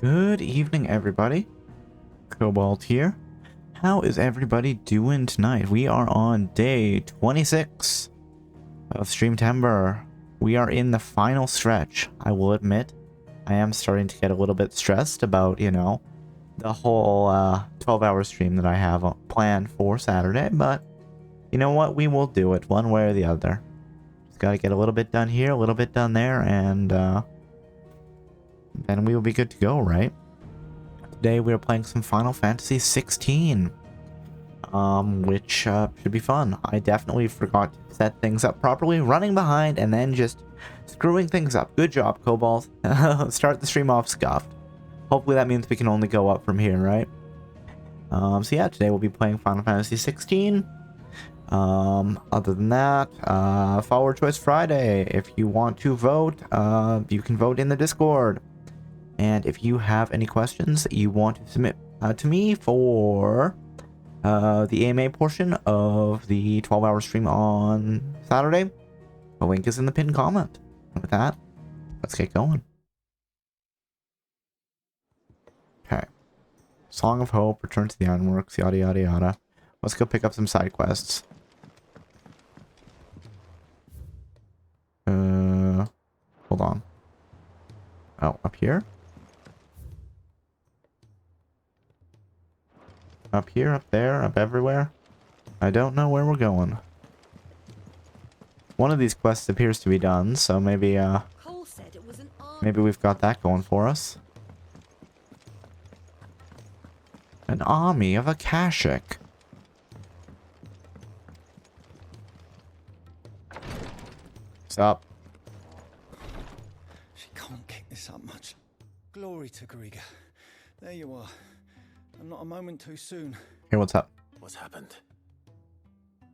Good evening, everybody. Cobalt here. How is everybody doing tonight? We are on day 26 of Streamtember. We are in the final stretch. I will admit, I am starting to get a little bit stressed about, the whole 12-hour stream that I have planned for Saturday, but you know what? We will do it one way or the other. Just gotta get a little bit done here, a little bit done there, and then we will be good to go, right? Today we are playing some Final Fantasy XVI, which should be fun. I definitely forgot to set things up properly, running behind and then just screwing things up. Good job, Cobalt. Start the stream off scuffed. Hopefully that means we can only go up from here, right? So yeah, today we'll be playing Final Fantasy XVI. Other than that, Follower Choice Friday. If you want to vote, you can vote in the Discord. And if you have any questions that you want to submit to me for the AMA portion of the 12-hour stream on Saturday, the link is in the pinned comment. And with that, let's get going. Okay. Song of Hope, Return to the Ironworks, yada yada yada. Let's go pick up some side quests. Hold on. Oh, up here? Up here, up there, up everywhere. I don't know where we're going. One of these quests appears to be done, so maybe maybe we've got that going for us. An army of Akashic. What's up? She can't kick this up much. Glory to Griga. There you are. And not a moment too soon. Here, what's up? What's happened?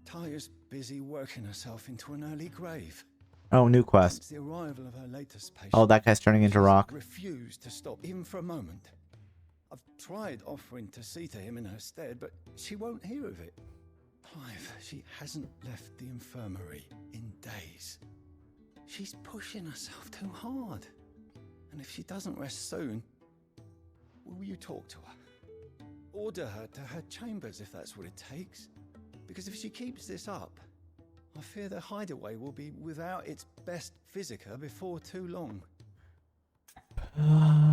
Taya's busy working herself into an early grave. Oh, new quest. Since the arrival of her latest patient, Oh, that guy's turning into rock. Refused to stop even for a moment. I've tried offering to see to him in her stead, but she won't hear of it. Clive, she hasn't left the infirmary in days. She's pushing herself too hard. And if she doesn't rest soon, will you talk to her? Order her to her chambers if that's what it takes. Because if she keeps this up, I fear the hideaway will be without its best physica before too long.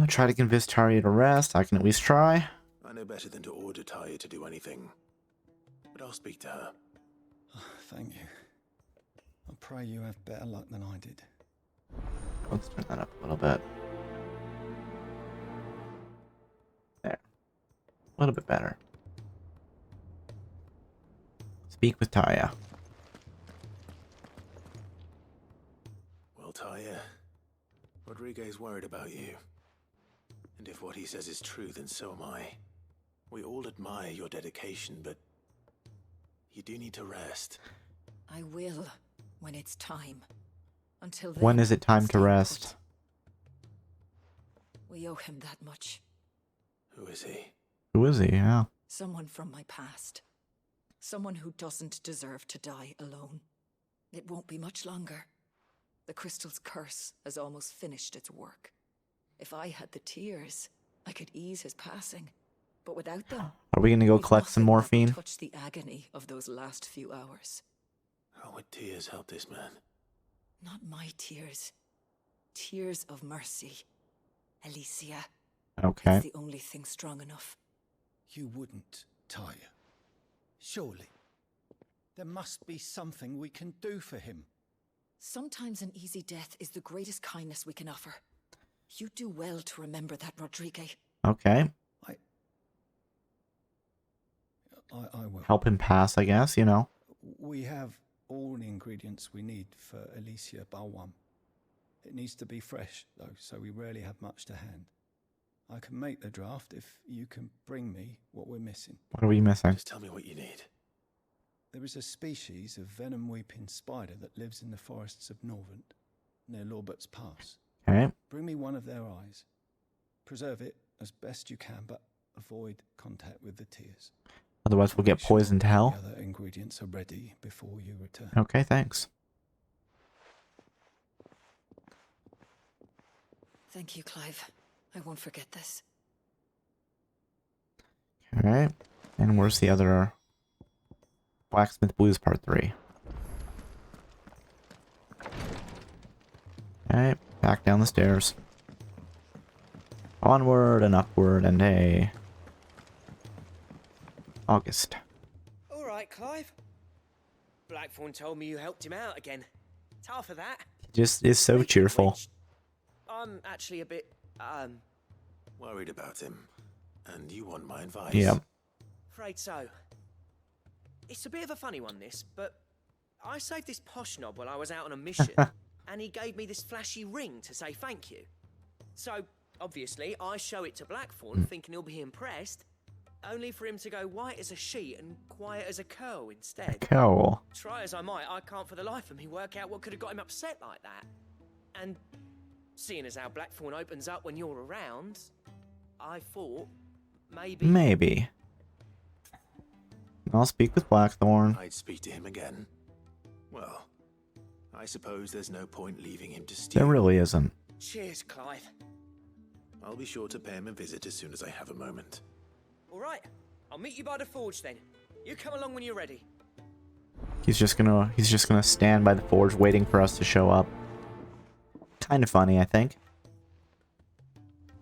Try to convince Taria to rest. I can at least try. I know better than to order Talia to do anything. But I'll speak to her. Thank you. I pray you have better luck than I did. Let's turn that up a little bit. There. A little bit better. Speak with Taya. Well, Talia, Rodriguez worried about you. And if what he says is true, then so am I. We all admire your dedication, but you do need to rest. I will, when it's time. Until then, When is it time to rest? we owe him that much. Who is he? Who is he? Yeah. Someone from my past. Someone who doesn't deserve to die alone. It won't be much longer. The crystal's curse has almost finished its work. If I had the tears, I could ease his passing. But without them, Are we gonna go collect some morphine? touch the agony of those last few hours. How would tears help this man? Not my tears. Tears of mercy. Alicia. Okay. It's the only thing strong enough. You wouldn't, Taya. Surely. There must be something we can do for him. Sometimes an easy death is the greatest kindness we can offer. You do well to remember that, Rodriguez. Okay. I will. Help him pass, I guess, We have all the ingredients we need for Alicia Balwam. It needs to be fresh, though, so we rarely have much to hand. I can make the draft if you can bring me what we're missing. What are we missing? Just tell me what you need. There is a species of venom-weeping spider that lives in the forests of Norvent, near Lorbert's Pass. Okay. Bring me one of their eyes. Preserve it as best you can, but avoid contact with the tears. Otherwise we'll get poisoned to hell. The other ingredients are ready before you return. Okay, thanks. Thank you, Clive. I won't forget this. Alright. And where's the other Blacksmith Blues Part 3? Alright, back down the stairs. Onward and upward and hey. August. All right, Clive. Blackthorn told me you helped him out again. Tough for that. Just is so Speaking of cheerful. which, I'm actually a bit, Worried about him. And you want my advice? Yep. afraid so. It's a bit of a funny one, this, but I saved this posh knob while I was out on a mission, and he gave me this flashy ring to say thank you. So, obviously, I show it to Blackthorn, thinking he'll be impressed, only for him to go white as a sheet and quiet as a curl instead. Cool. Try as I might, I can't for the life of me work out what could have got him upset like that. And seeing as how Blackthorn opens up when you're around, I thought maybe. I'll speak with Blackthorn. I'd speak to him again. Well, I suppose there's no point leaving him to steal. There really isn't. Cheers, Clive. I'll be sure to pay him a visit as soon as I have a moment. All right, I'll meet you by the forge then. You come along when you're ready. He's just gonna stand by the forge waiting for us to show up. Kind of funny, I think.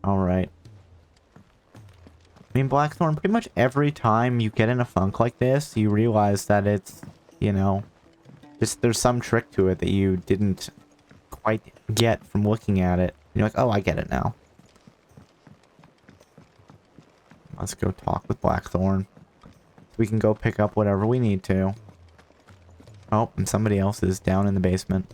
Alright. I mean, Blackthorn, pretty much every time you get in a funk like this, you realize that it's, you know, just there's some trick to it that you didn't quite get from looking at it. You're like, oh, I get it now. Let's go talk with Blackthorn. We can go pick up whatever we need to. Oh, and somebody else is down in the basement.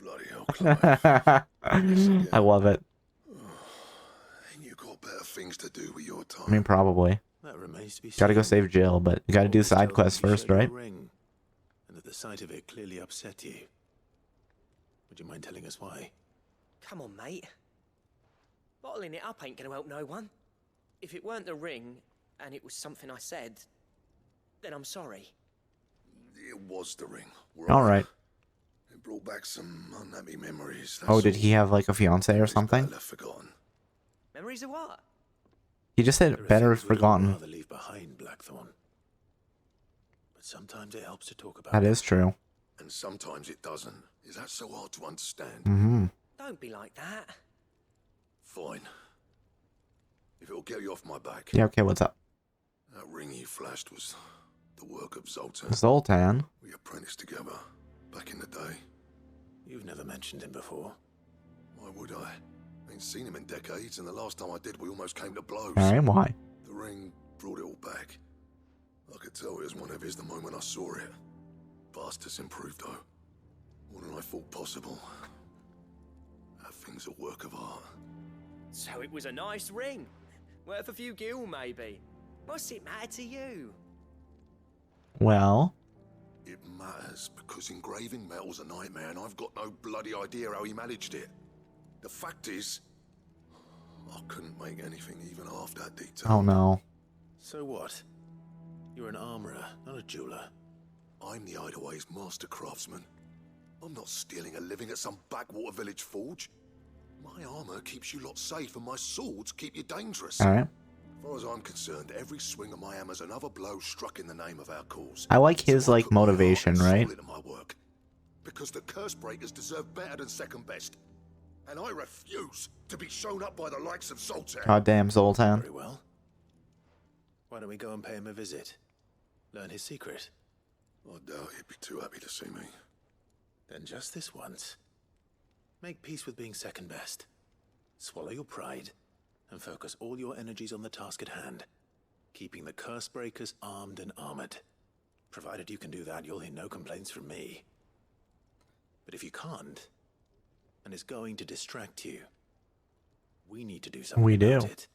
Bloody hell, Clive. I love it. Ain't you got better things to do with your time? I mean, probably. That remains to be seen. Gotta go save Jill, but you gotta do Always side told quests me you first, showed right? your ring, and that the sight of it clearly upset you. Would you mind telling us why? Come on, mate. Bottling it up ain't gonna help no one. If it weren't the ring, and it was something I said, then I'm sorry. It was the ring. Alright. It brought back some unhappy memories. Oh, did he have like a fiance or something? Left forgotten. Memories of what? He just said There are better things we'd all forgotten. rather leave behind, Blackthorn. But sometimes it helps to talk about That them. is true. And sometimes it doesn't. Is that so hard to understand? Mm-hmm. Don't be like that. Fine. If it'll get you off my back. Yeah, okay, what's up? That ring you flashed was the work of Zoltan. Zoltan? We apprenticed together back in the day. You've never mentioned him before. Why would I? Ain't seen him in decades, and the last time I did, we almost came to blows. Alright, why? The ring brought it all back. I could tell it was one of his the moment I saw it. Vast has improved, though. More than I thought possible. That thing's a work of art. So it was a nice ring. Worth a few gil, maybe. What's it matter to you? Well, It matters because engraving metal's a nightmare, and I've got no bloody idea how he managed it. The fact is, I couldn't make anything even half that detail. oh no. So what? You're an armorer, not a jeweler. I'm the Idaway's master craftsman. I'm not stealing a living at some backwater village forge. My armor keeps you lot safe, and my swords keep you dangerous. Alright. As far as I'm concerned, every swing of my hammer's another blow struck in the name of our cause. I like his, So I like, put my heart motivation, and soul right? into my work. Because the curse breakers deserve better than second best. And I refuse to be shown up by the likes of Zoltan. Goddamn Zoltan. Very well. Why don't we go and pay him a visit? Learn his secret. I doubt he'd be too happy to see me. Then just this once. Make peace with being second best. Swallow your pride and focus all your energies on the task at hand. Keeping the curse breakers armed and armored. Provided you can do that, you'll hear no complaints from me. But if you can't, and it's going to distract you, we need to do something We about do. it.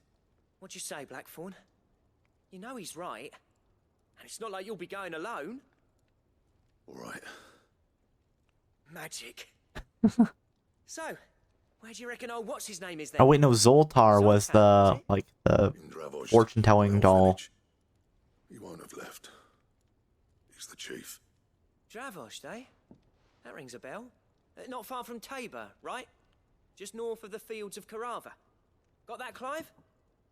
What'd you say, Blackthorn? You know he's right. And it's not like you'll be going alone. All right. Magic. So, where do you reckon old what's-his-name is then? Oh wait, no, Zoltar was the, like, the In Dravoj, fortune-telling Royal doll. Village. He won't have left. He's the chief. Dravosh, eh? That rings a bell. Not far from Tabor, right? Just north of the fields of Carava. Got that, Clive?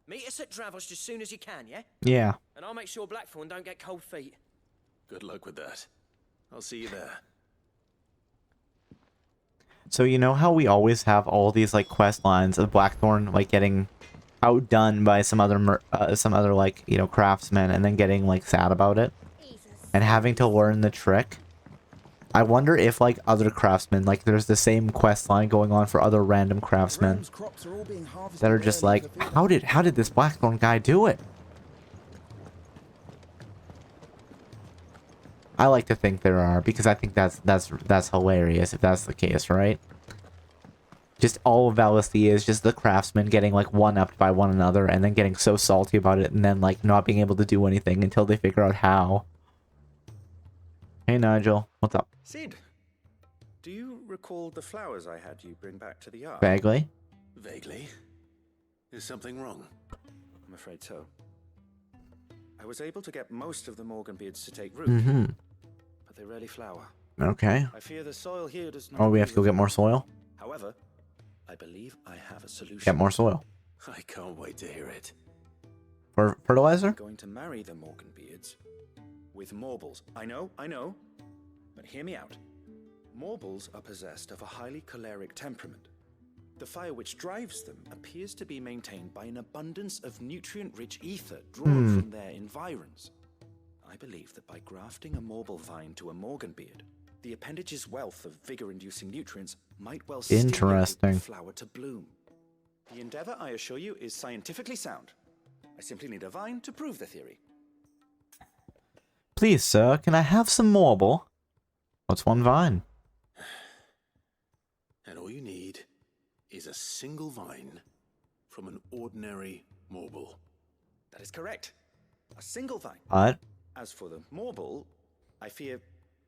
Meet us at Dravosh as soon as you can, yeah? Yeah. And I'll make sure Blackthorn don't get cold feet. Good luck with that. I'll see you there. So you know how we always have all these like quest lines of Blackthorn like getting outdone by some other like, you know, craftsmen and then getting like sad about it and having to learn the trick. I wonder if like other craftsmen, like there's the same quest line going on for other random craftsmen that are just like, how did this Blackthorn guy do it? I like to think there are, because I think that's hilarious if that's the case, right? Just all of Valisthea is just the craftsmen getting like one-upped by one another and then getting so salty about it and then like not being able to do anything until they figure out how. Hey Nigel, what's up? Sid, do you recall the flowers I had you bring back to the yard? Vaguely. Vaguely. Is something wrong? I'm afraid so. I was able to get most of the Morganbeards to take root, Mm-hmm. but they rarely flower. Okay. I fear the soil here does not... Oh, we have to go get more soil? However, I believe I have a solution. Get more soil. I can't wait to hear it. For fertilizer? I'm going to marry the Morganbeards with Morbles. I know, but hear me out. Morbles are possessed of a highly choleric temperament. The fire which drives them appears to be maintained by an abundance of nutrient-rich ether drawn from their environs. I believe that by grafting a Morble vine to a Morganbeard, the appendage's wealth of vigor-inducing nutrients might well stimulate the flower to bloom. The endeavor, I assure you, is scientifically sound. I simply need a vine to prove the theory. Please, sir, can I have some Morble? What's one vine? And all you need is a single vine from an ordinary Morble. That is correct. A single vine. What? As for the Morble, I fear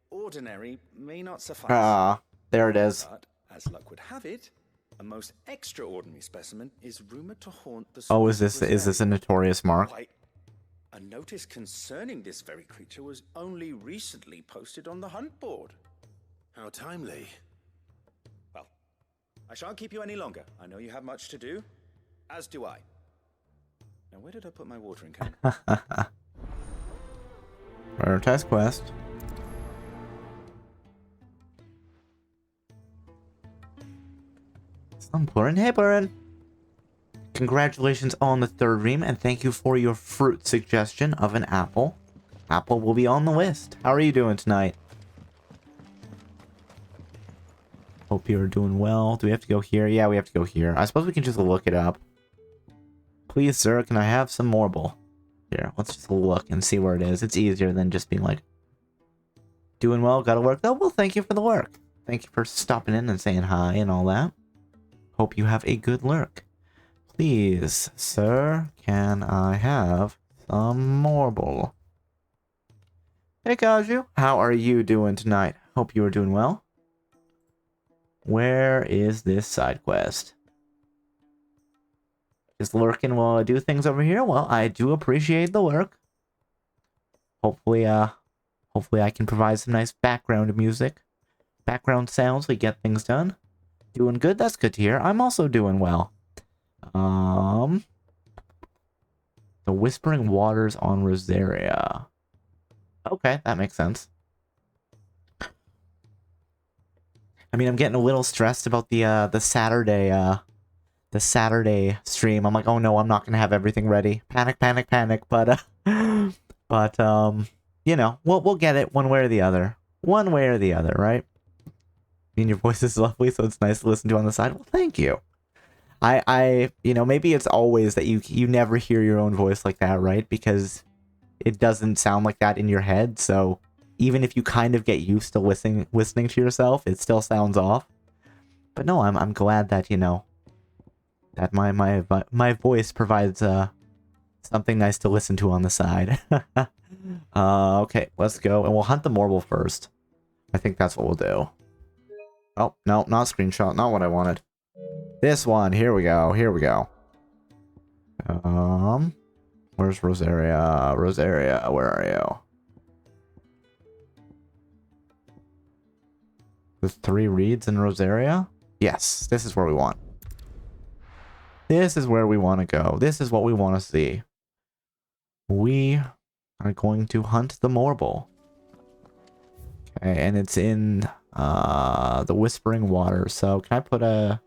ordinary may not suffice. Ah, there it is. But, as luck would have it, a most extraordinary specimen is rumored to haunt the... Oh, is this a notorious mark? Why, a notice concerning this very creature was only recently posted on the hunt board. How timely. Well, I shan't keep you any longer. I know you have much to do, as do I. Now, where did I put my watering can? Prioritize quest. Hey, Burin. Congratulations on the third dream, and thank you for your fruit suggestion of an apple. Apple will be on the list. How are you doing tonight? Hope you're doing well. Do we have to go here? Yeah, we have to go here. I suppose we can just look it up. Please, sir, can I have some Morble? Here, let's just look and see where it is. It's easier than just being like, doing well, gotta work. Oh, well, thank you for the work. Thank you for stopping in and saying hi and all that. Hope you have a good lurk. Please, sir, can I have some Morble? Hey, Kaju, how are you doing tonight? Hope you are doing well. Where is this side quest? Just lurking while I do things over here? Well, I do appreciate the work. Hopefully I can provide some nice background music. Background sounds, we get things done. Doing good? That's good to hear. I'm also doing well. The Whispering Waters on Rosaria. Okay, that makes sense. I mean, I'm getting a little stressed about the Saturday stream. I'm like, oh no, I'm not gonna have everything ready. Panic, panic, panic. But you know, we'll get it one way or the other. One way or the other, right? I mean, your voice is lovely, so it's nice to listen to on the side. Well, thank you. You know, maybe it's always that you never hear your own voice like that, right? Because it doesn't sound like that in your head. So even if you kind of get used to listening to yourself, it still sounds off. But no, I'm glad that, you know, that my voice provides something nice to listen to on the side. Okay, let's go, and we'll hunt the Morble first. I think that's what we'll do. Oh, no, not screenshot, not what I wanted. This one, here we go, here we go. Where's Rosaria? Rosaria, where are you? The 3 reeds in Rosaria? Yes, this is where we want. This is where we want to go. This is what we want to see. We are going to hunt the Morble. Okay, and it's in the Whispering Water. So can I put a...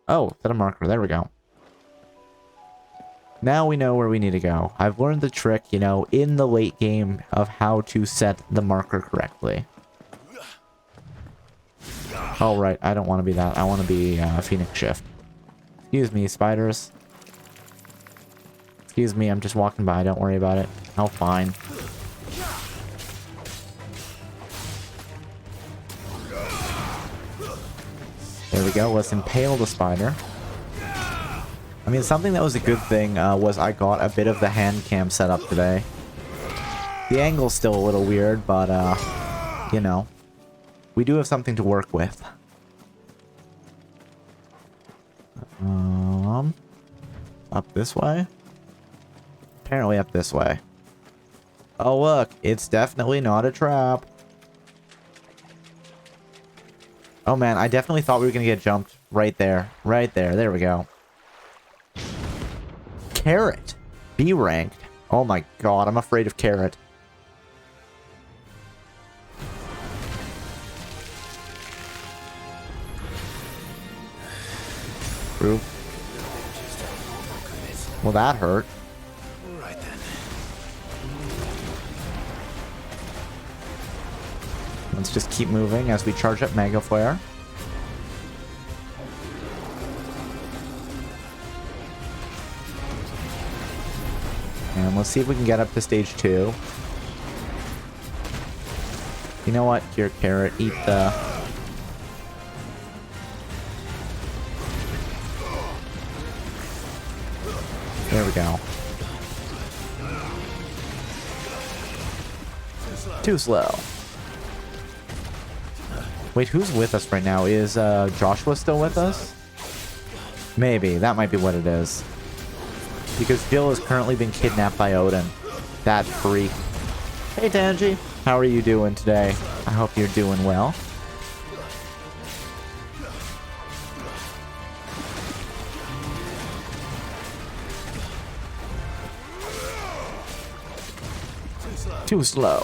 Oh, set a marker. There we go. Now we know where we need to go. I've learned the trick, you know, in the late game of how to set the marker correctly. Oh, right. I don't want to be that. I want to be Phoenix Shift. Excuse me, spiders. Excuse me, I'm just walking by. Don't worry about it. Oh, fine. There we go. Let's impale the spider. I mean, something that was a good thing was I got a bit of the hand cam set up today. The angle's still a little weird, but, you know, we do have something to work with. Up this way? Apparently up this way. Oh, look, it's definitely not a trap. Oh, man, I definitely thought we were going to get jumped right there. Right there. There we go. Carrot. B ranked. Oh, my God. I'm afraid of Carrot. True. Well, that hurt. Right then. Let's just keep moving as we charge up Mega Flare. And let's see if we can get up to stage 2. You know what? Here, Carrot, eat the... There we go. Too slow. Wait, who's with us right now? Is Joshua still with us? Maybe. That might be what it is. Because Jill has currently been kidnapped by Odin. That freak. Hey, Tanji. How are you doing today? I hope you're doing well. Too slow.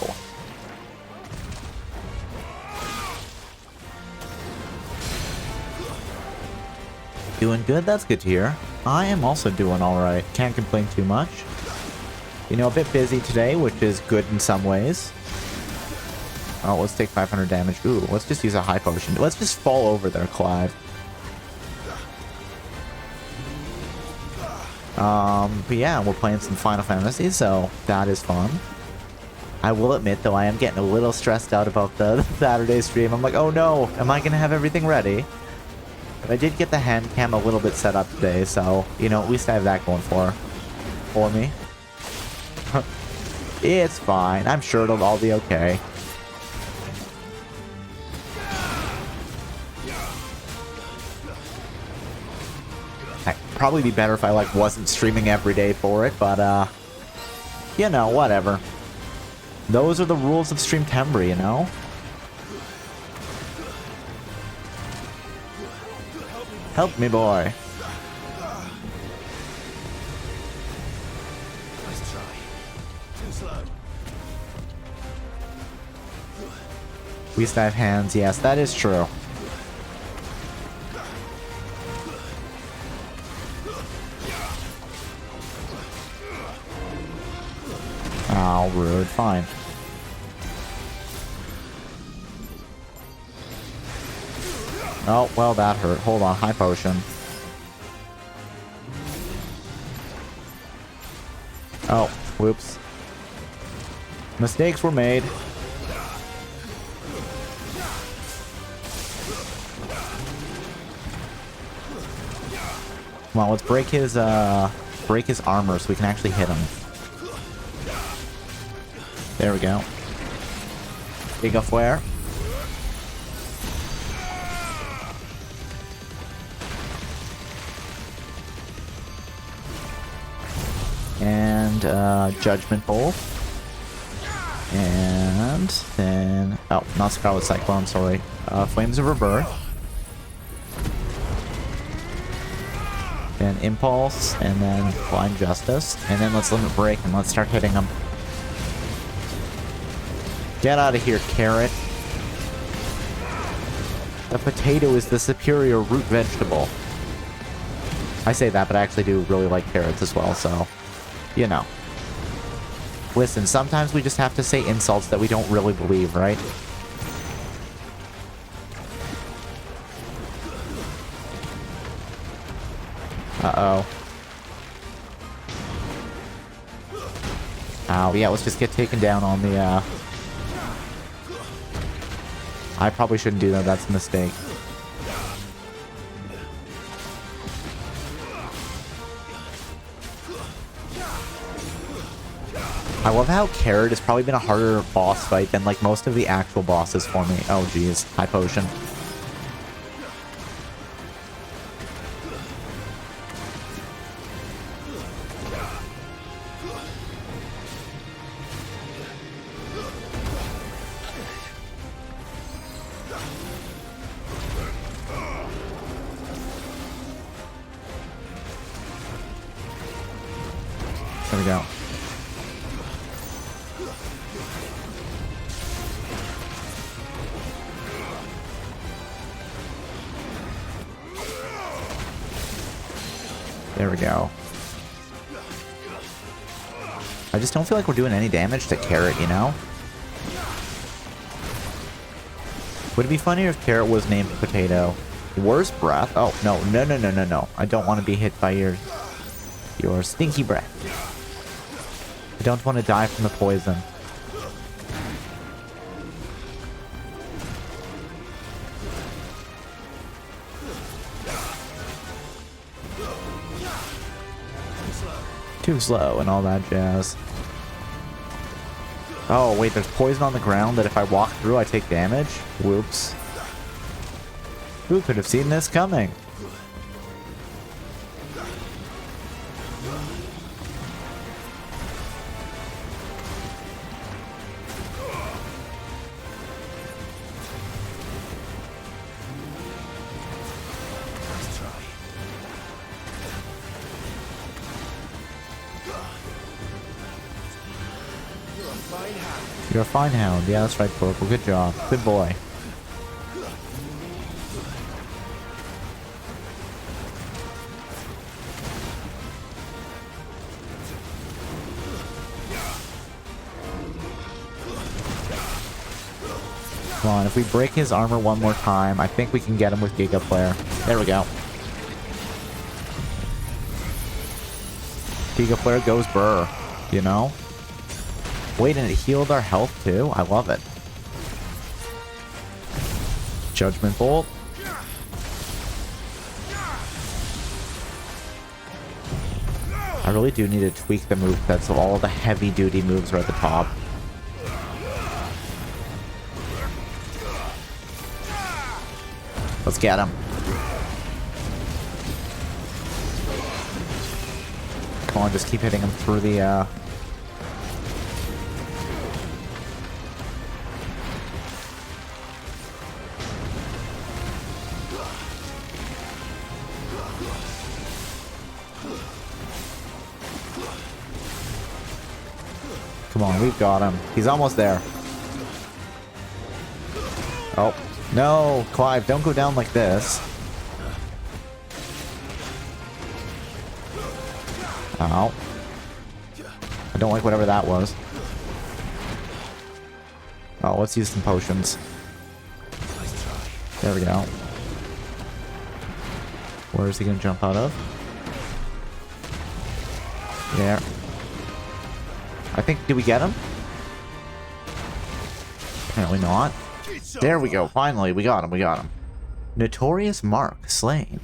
Doing good? That's good to hear. I am also doing alright. Can't complain too much. You know, a bit busy today, which is good in some ways. Oh, let's take 500 damage. Ooh, let's just use a high potion. Let's just fall over there, Clive. But yeah, we're playing some Final Fantasy, so that is fun. I will admit, though, I am getting a little stressed out about the Saturday stream. I'm like, oh no, am I going to have everything ready? But I did get the hand cam a little bit set up today, so, you know, at least I have that going for me. It's fine. I'm sure it'll all be okay. It'd probably be better if I, like, wasn't streaming every day for it, but, you know, whatever. Those are the rules of Streamtember, you know? Help me, boy. Nice try. Too slow. We still have hands. Yes, that is true. Oh, rude. Fine. Oh, well, that hurt. Hold on. High potion. Oh, whoops. Mistakes were made. Come on, let's break his armor so we can actually hit him. There we go. Big a flare. And Judgment Bolt. And and then... Oh, not Scarlet Cyclone, sorry. Flames of Rebirth. Then Impulse, and then Blind Justice. And then let's Limit Break, and let's start hitting them. Get out of here, Carrot. The potato is the superior root vegetable. I say that, but I actually do really like carrots as well, so... You know. Listen, sometimes we just have to say insults that we don't really believe, right? Uh-oh. Oh, yeah, let's just get taken down on the, I probably shouldn't do that, that's a mistake. I love how Carrot has probably been a harder boss fight than, like, most of the actual bosses for me. Oh, geez. High potion. There we go. There we go. I just don't feel like we're doing any damage to Carrot, you know? Would it be funnier if Carrot was named Potato? Worst breath? Oh, no, no, no, no, no, no. I don't want to be hit by your stinky breath. I don't want to die from the poison. Too slow and all that jazz. Oh, wait, there's poison on the ground that if I walk through, I take damage? Whoops. Who could have seen this coming? You're a fine hound. Yeah, that's right, Purple. Good job. Good boy. Come on, if we break his armor one more time, I think we can get him with Giga Flare. There we go. Giga Flare goes burr, you know? Wait, and it healed our health too? I love it. Judgment Bolt. I really do need to tweak the move set so all the heavy duty moves are at the top. Let's get him. Come on, just keep hitting him through the, Come on, we've got him. He's almost there. Oh. No, Clive, don't go down like this. Ow. I don't like whatever that was. Oh, let's use some potions. There we go. Where is he gonna jump out of? There. I think, did we get him? Apparently not. There we go. Finally, we got him. We got him. Notorious Mark slain.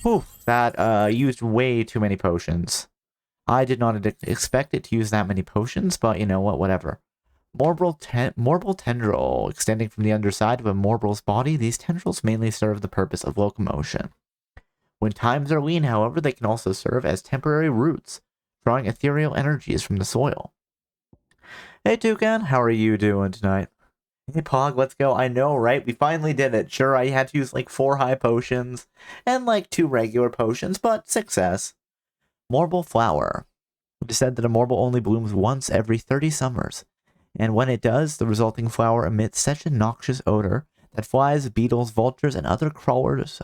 Whew, that used way too many potions. I did not expect it to use that many potions, but you know what? Whatever. Morbal tendril. Extending from the underside of a morbal's body, these tendrils mainly serve the purpose of locomotion. When times are lean, however, they can also serve as temporary roots, drawing ethereal energies from the soil. Hey, Toucan, how are you doing tonight? Hey, Pog, let's go. I know, right? We finally did it. Sure, I had to use like 4 high potions and like 2 regular potions, but success. Marble flower. It is said that a marble only blooms once every 30 summers, and when it does, the resulting flower emits such a noxious odor that flies, beetles, vultures, and other cravers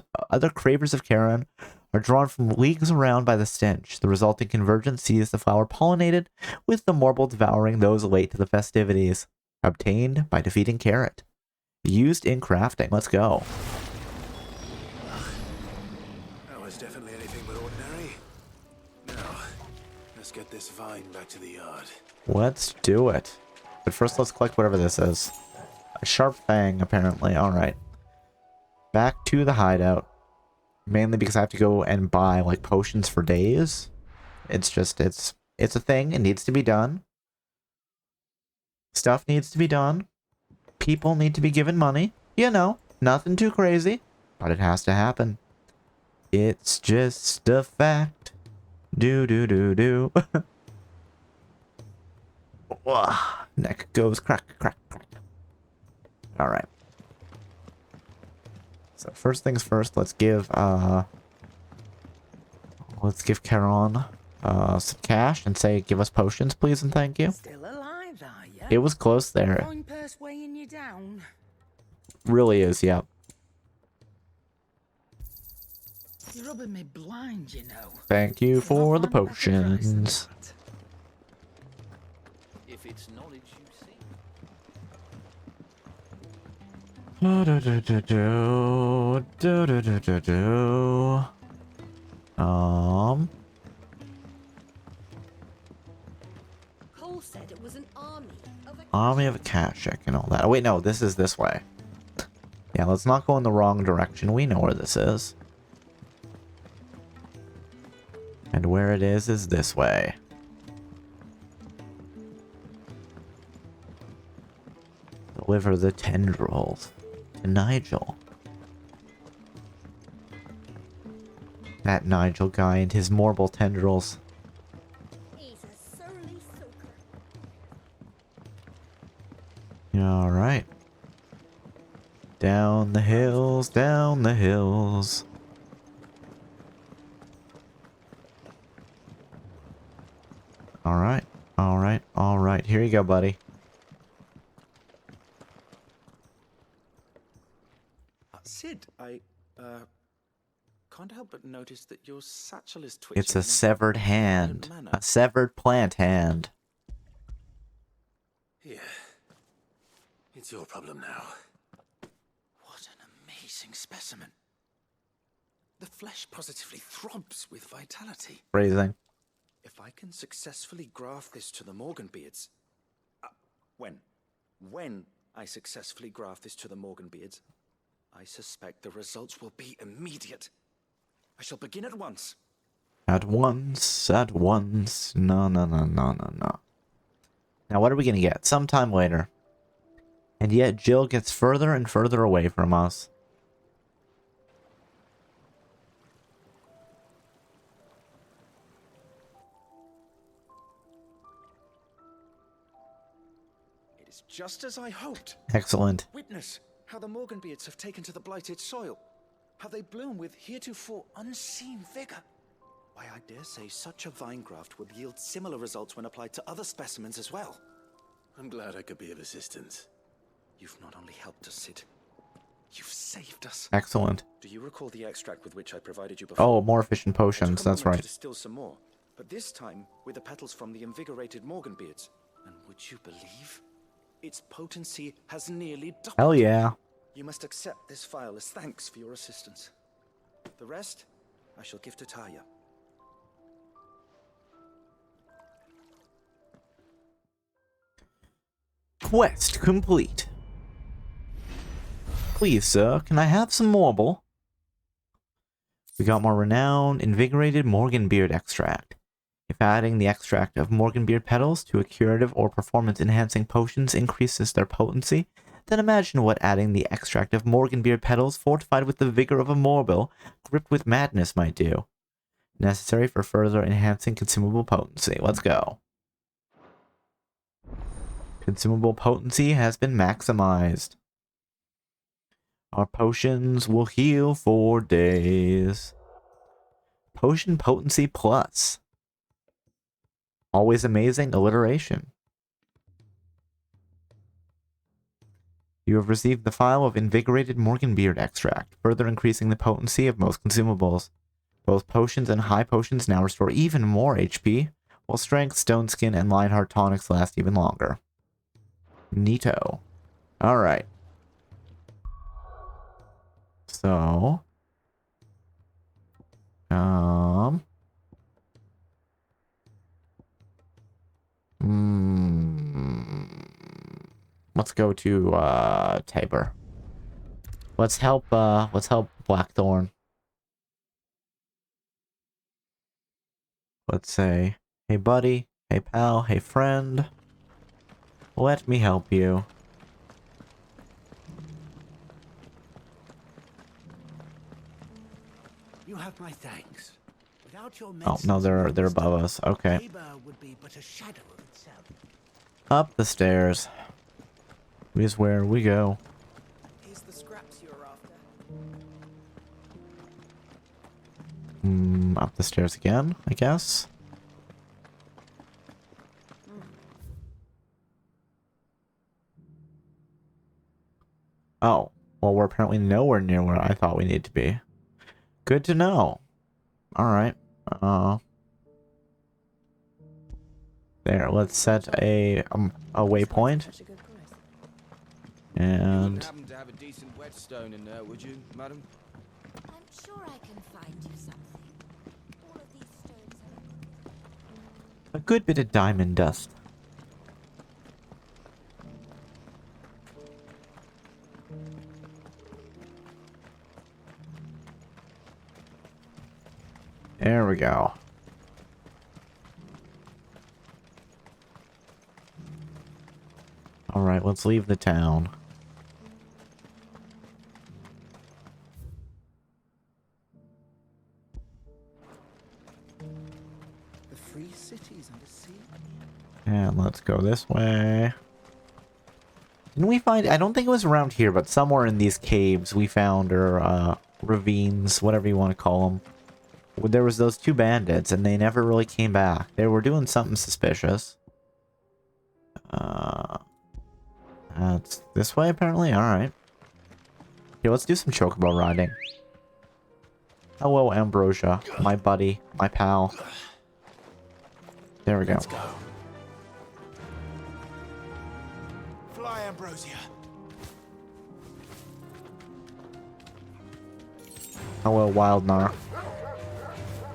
of carrion are drawn from leagues around by the stench. The resulting convergence sees the flower pollinated, with the marble devouring those late to the festivities. Obtained by defeating Carrot. Used in crafting. Let's go. That was definitely anything but ordinary. Now, let's get this vine back to the yard. Let's do it. But first, let's collect whatever this is. A sharp fang, apparently. Alright. Back to the hideout. Mainly because I have to go and buy, like, potions for days. It's just, it's a thing. It needs to be done. Stuff needs to be done. People need to be given money. You know, nothing too crazy. But it has to happen. It's just a fact. Do. Neck goes crack. Alright. So first things first, let's give Charon some cash and say give us potions, please and thank you. Still alive, are you? It was close there. Coin purse weighing you down. Really is, yeah. You're rubbing me blind, you know. Thank you for the I'll find better price than potions. that. If it's knowledge you seek. Cole said it was an Army of Akashic and all that. Oh wait, no, this is this way. Yeah, let's not go in the wrong direction. We know where this is. And where it is this way. Deliver the tendrils to Nigel. That Nigel guy and his marble tendrils. He's a surly soaker. Alright. Down the hills, down the hills. Alright. Here you go, buddy. Sid, I can't help but notice that your satchel is twitching. It's a in severed hand. manner. A severed plant hand. Here. It's your problem now. What an amazing specimen. The flesh positively throbs with vitality. Phrasing. If I can successfully graft this to the Morganbeards... When I successfully graft this to the Morganbeards, I suspect the results will be immediate. I shall begin at once. At once. No. Now what are we gonna get? Sometime later. And yet Jill gets further and further away from us. It is just as I hoped. Excellent. Witness how the Morganbeards have taken to the blighted soil. How they bloom with heretofore unseen vigor. Why, I dare say such a vine graft would yield similar results when applied to other specimens as well. I'm glad I could be of assistance. You've not only helped us, Sid, you've saved us. Excellent. Do you recall the extract with which I provided you before? Oh, more efficient I took potions. a That's moment right. to distill some more, but this time with the petals from the invigorated Morganbeards. And would you believe? Its potency has nearly doubled. Hell yeah. You must accept this file as thanks for your assistance. The rest, I shall give to Taya. Quest complete. Please, sir, can I have some marble? We got more renown, invigorated Morganbeard extract. If adding the extract of Morganbeard petals to a curative or performance-enhancing potions increases their potency, then imagine what adding the extract of Morganbeard petals fortified with the vigor of a Morbil, gripped with madness might do. Necessary for further enhancing consumable potency. Let's go. Consumable potency has been maximized. Our potions will heal for days. Potion potency plus. Always amazing alliteration. You have received the file of invigorated Morganbeard extract, further increasing the potency of most consumables. Both potions and high potions now restore even more HP, while strength, stone skin, and Lionheart tonics last even longer. Neato. Alright. So... Let's go to Tabor. Let's help Blackthorn. Let's say, hey buddy, hey pal, hey friend. Let me help you. You have my thanks. Without your Oh no, they're above us. Okay. Tabor would be but a shadow of itself. Up the stairs. Is where we go. Here's the scraps you were after. Up the stairs again, I guess. Oh, well, we're apparently nowhere near where I thought we need to be. Good to know. Alright. There, let's set a waypoint. And... You happen to have a decent whetstone in there, would you, madam? I'm sure I can find you something. All of these stones have a good bit of diamond dust. There we go. Alright, let's leave the town. The free cities under sea. And let's go this way. Didn't we find... I don't think it was around here, but somewhere in these caves we found, or, ravines, whatever you want to call them. There was those two bandits, and they never really came back. They were doing something suspicious. That's this way, apparently? Alright. Here, let's do some chocobo riding. Hello, Ambrosia. My buddy. My pal. There we go. Let's go. Fly, Ambrosia. Hello, Wild Nar.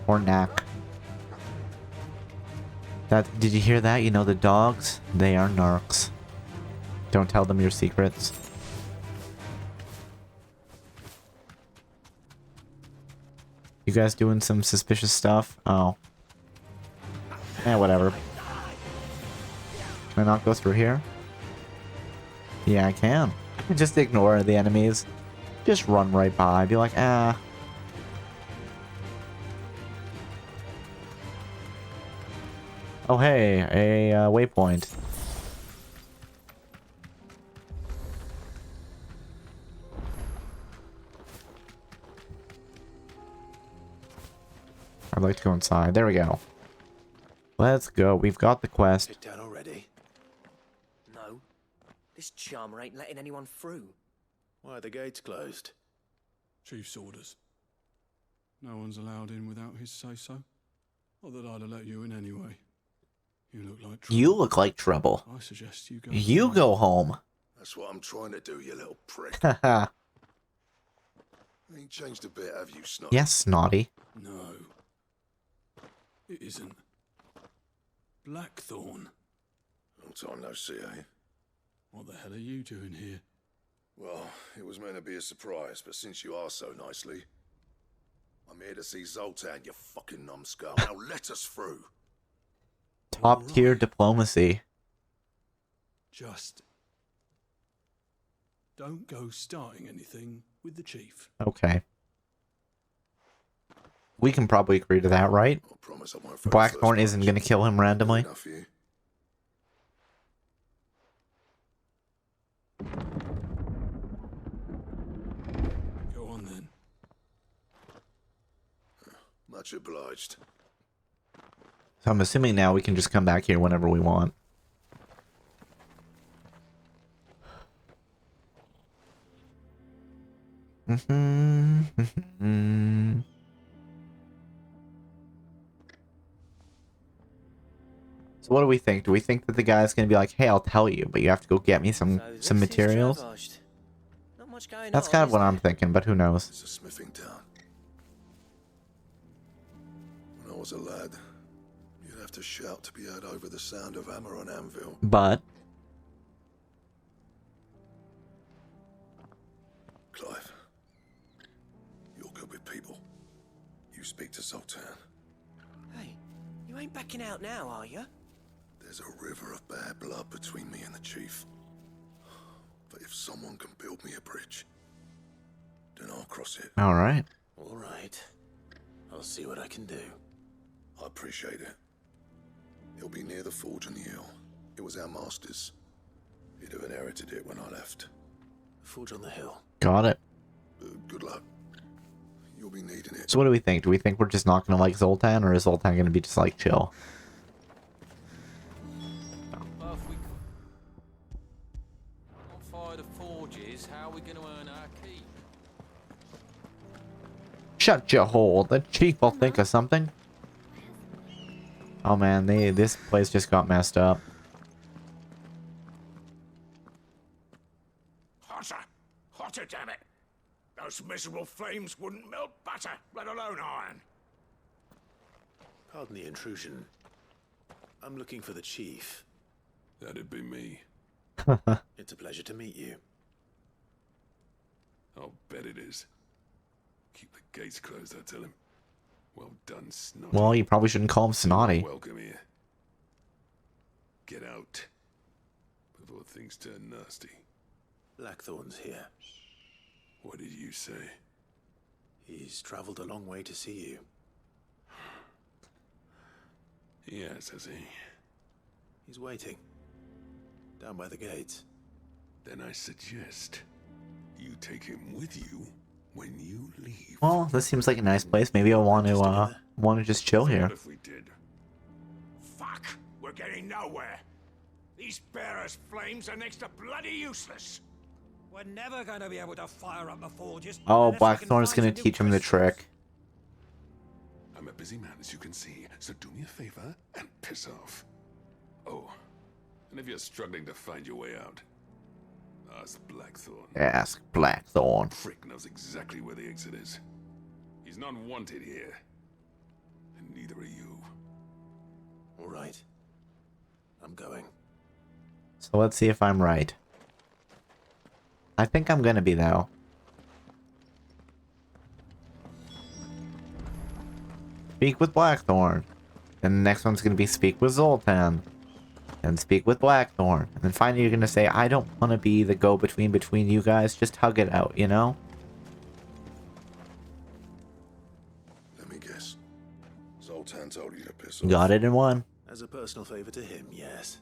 Or Knack. Did you hear that? You know the dogs? They are narcs. Don't tell them your secrets. You guys doing some suspicious stuff? Oh. Eh, whatever. Can I not go through here? Yeah, I can. Just ignore the enemies. Just run right by. Be like, ah. Oh, hey, a waypoint. I'd like to go inside. There we go. Let's go. We've got the quest. Sit down already. No. This charmer ain't letting anyone through. Why are the gates closed? Chief's orders. No one's allowed in without his say-so. Not that I'd have let you in anyway. You look like trouble. You look like trouble. I suggest you go. You go home. That's what I'm trying to do, you little prick. Haha. Ain't changed a bit, have you, Snot? Yes, Snotty. No. It isn't. Blackthorn. Long time no see, eh? What the hell are you doing here? Well, it was meant to be a surprise, but since you asked so nicely, I'm here to see Zoltan, you fucking numbskull. Now let us through. Top tier diplomacy. Just don't go starting anything with the chief. Okay. We can probably agree to that, right? I promise I won't throw Blackthorn first isn't punch. going to kill him randomly. Enough, you. Much obliged. So I'm assuming now we can just come back here whenever we want. So what do we think? Do we think that the guy's gonna be like, "Hey, I'll tell you, but you have to go get me some materials"? Not much going That's on, kind of is what there? I'm thinking, but who knows? It's a smithing town. When I was a lad, you'd have to shout to be heard over the sound of hammer on anvil. But Clive, you're good with people. You speak to Zoltan. Hey, you ain't backing out now, are you? There's a river of bad blood between me and the chief. But if someone can build me a bridge, then I'll cross it. all right. All right. I'll see what I can do. I appreciate it. It'll be near the forge on the hill. It was our master's. He'd have inherited it when I left. Forge on the hill. Got it. Good luck. You'll be needing it. So what do we think? Do we think we're just not gonna like Zoltan, or is Zoltan gonna be just like chill? Well, if we can't fire the forges, how are we going to earn our keep? Shut your hole. The chief will think of something. Oh man, this place just got messed up. Hotter! Hotter, damn it! Those miserable flames wouldn't melt butter, let alone iron. Pardon the intrusion. I'm looking for the chief. That'd be me. It's a pleasure to meet you. I'll bet it is. Keep the gates closed, I tell him. Well done, Snotty. Well, you probably shouldn't call him snotty. Welcome here. Get out before things turn nasty. Blackthorn's here. What did you say? He's traveled a long way to see you. Yes, has he? He's waiting. Down by the gates. Then I suggest you take him with you when you leave. Well, this seems like a nice place. Maybe I want to just chill here. What if we did? Fuck! We're getting nowhere. These bearers' flames are next to bloody useless. We're never going to be able to fire up the forges. Oh, unless we can Blackthorn's find gonna some new teach him the crystals. trick. I'm a busy man, as you can see, so do me a favor and piss off. Oh, and if you're struggling to find your way out, ask Blackthorn. Ask Blackthorn. Prick knows exactly where the exit is. He's not wanted here, and neither are you. All right. I'm going. So let's see if I'm right. I think I'm gonna be, though. Speak with Blackthorn. And the next one's gonna be speak with Zoltan. And speak with Blackthorn. And then finally you're gonna say, I don't wanna be the go-between between you guys. Just hug it out, you know? Let me guess. Zoltan told you to piss off. Got it in one. As a personal favor to him, yes.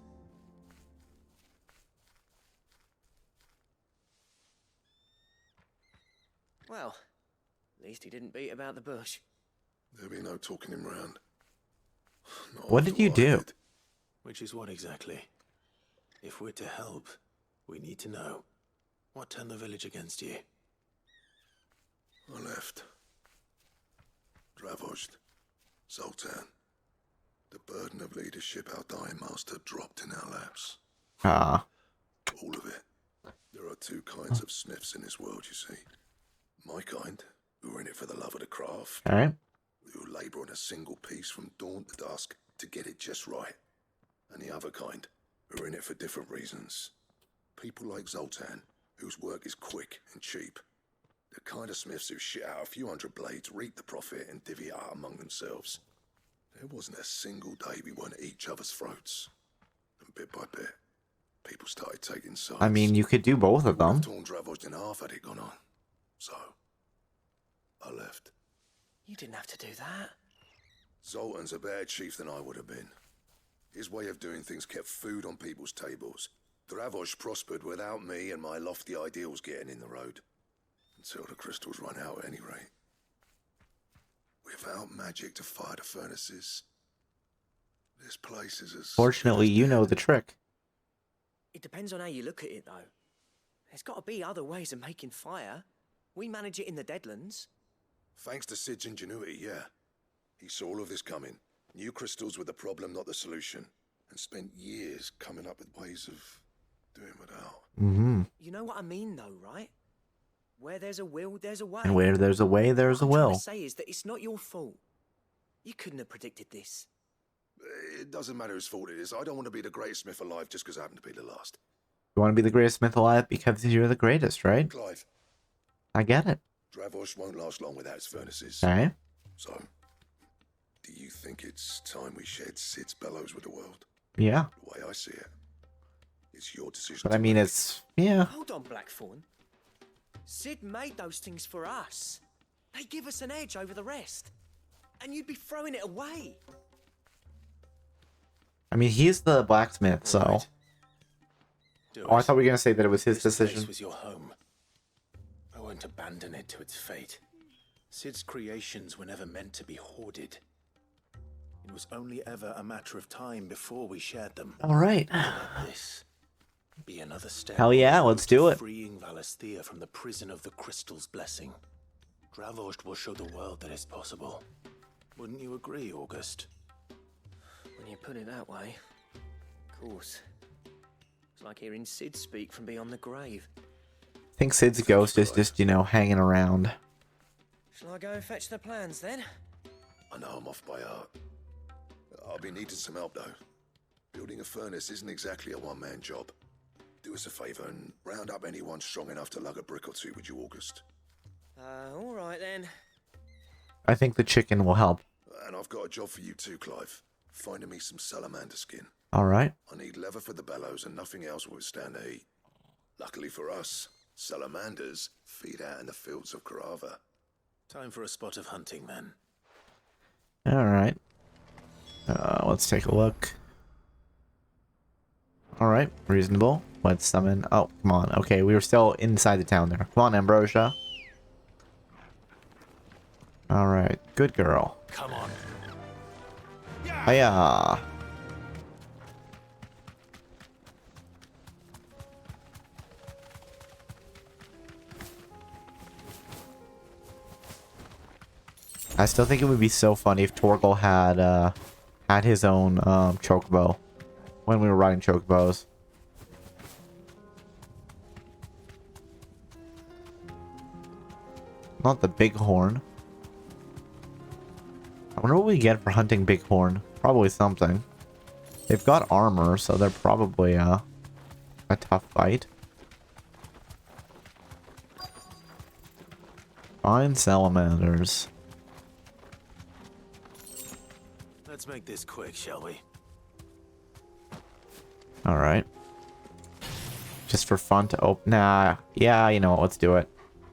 Well, at least he didn't beat about the bush. There'll be no talking him round. Not What after did you I do? did. Which is what exactly? If we're to help, we need to know. What turned the village against you? I left. Dravozd. Zoltan. The burden of leadership our dying master dropped in our laps. Ah. All of it. There are two kinds of smiths in this world, you see. My kind, who are in it for the love of the craft. Alright. Who labour on a single piece from dawn to dusk to get it just right. And the other kind, who are in it for different reasons. People like Zoltan, whose work is quick and cheap. The kind of smiths who shit out a few hundred blades, reap the profit, and divvy it out among themselves. There wasn't a single day we weren't at each other's throats. And bit by bit, people started taking sides. I mean, you could do both of them. Torn Dravozd in half had it gone on. So, I left. You didn't have to do that. Zoltan's a better chief than I would have been. His way of doing things kept food on people's tables. Dravozd prospered without me and my lofty ideals getting in the road. Until the crystals run out at any rate. Without magic to fire the furnaces, this place is as... Fortunately, you know the trick. It depends on how you look at it, though. There's got to be other ways of making fire. We manage it in the Deadlands. Thanks to Sid's ingenuity, yeah. He saw all of this coming. Knew crystals were the problem, not the solution. And spent years coming up with ways of doing without. Mm-hmm. You know what I mean, though, right? Where there's a will, there's a way. And where there's a way, there's a What I'm will. trying to say is that it's not your fault. You couldn't have predicted this. It doesn't matter whose fault it is. I don't want to be the greatest smith alive just because I happen to be the last. You want to be the greatest smith alive because you're the greatest, right? Clive, I get it. Dravosh won't last long without its furnaces. Okay. So, do you think it's time we shared Sid's bellows with the world? Yeah. The way I see it, it's your decision. But I mean, it's... Yeah. Hold on, Blackthorn. Sid made those things for us. They give us an edge over the rest. And you'd be throwing it away. I mean, he's the blacksmith, so... Right. Oh, I thought we were going to say that it was his This place decision. was your home. I won't abandon it to its fate. Sid's creations were never meant to be hoarded. It was only ever a matter of time before we shared them. Alright. Let this be another step. Hell yeah, let's do it. Freeing Valisthea from the prison of the Crystal's blessing. Dravost will show the world that it's possible. Wouldn't you agree, August? When you put it that way, of course. It's like hearing Sid speak from beyond the grave. I think Sid's ghost is just, you know, hanging around. Shall I go and fetch the plans, then? I know I'm off by heart. I'll be needing some help, though. Building a furnace isn't exactly a one-man job. Do us a favour and round up anyone strong enough to lug a brick or two with you, August. All right, then. I think the chicken will help. And I've got a job for you too, Clive. Finding me some salamander skin. Alright. I need leather for the bellows and nothing else will withstand the heat. Luckily for us, salamanders feed out in the fields of Carava. Time for a spot of hunting, then. Alright. Let's take a look. Alright, reasonable. Let's summon... Oh, come on. Okay, we were still inside the town there. Come on, Ambrosia. Alright, good girl. Come on. Hiya! I still think it would be so funny if Torgal had his own chocobo when we were riding chocobos. Not the bighorn. I wonder what we get for hunting bighorn. Probably something. They've got armor, so they're probably a tough fight. Find salamanders. Let's make this quick, shall we? Alright. Just for fun to open... Nah. Yeah, you know what? Let's do it.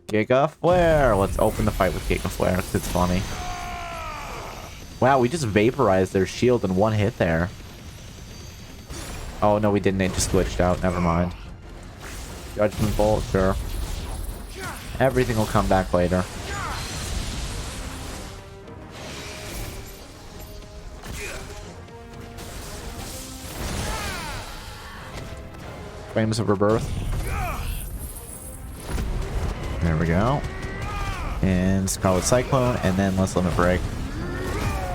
Giga Flare! Let's open the fight with Giga Flare, because it's funny. Wow, we just vaporized their shield in one hit there. Oh, no, we didn't. It just glitched out. Never mind. Judgment Bolt, sure. Everything will come back later. Flames of Rebirth. There we go. And Scarlet Cyclone, and then let's Limit Break.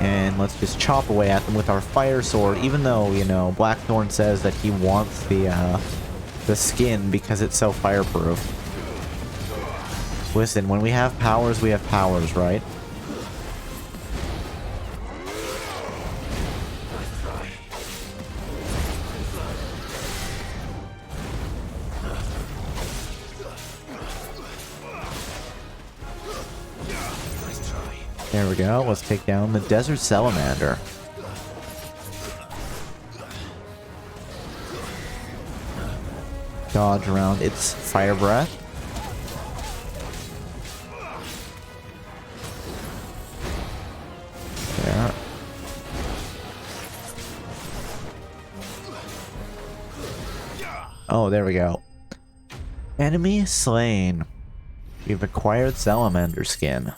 And let's just chop away at them with our Fire Sword, even though, you know, Blackthorn says that he wants the skin because it's so fireproof. Listen, when we have powers, right? There we go. Let's take down the Desert Salamander. Dodge around its Fire Breath. There. Oh, there we go. Enemy slain. We've acquired Salamander skin.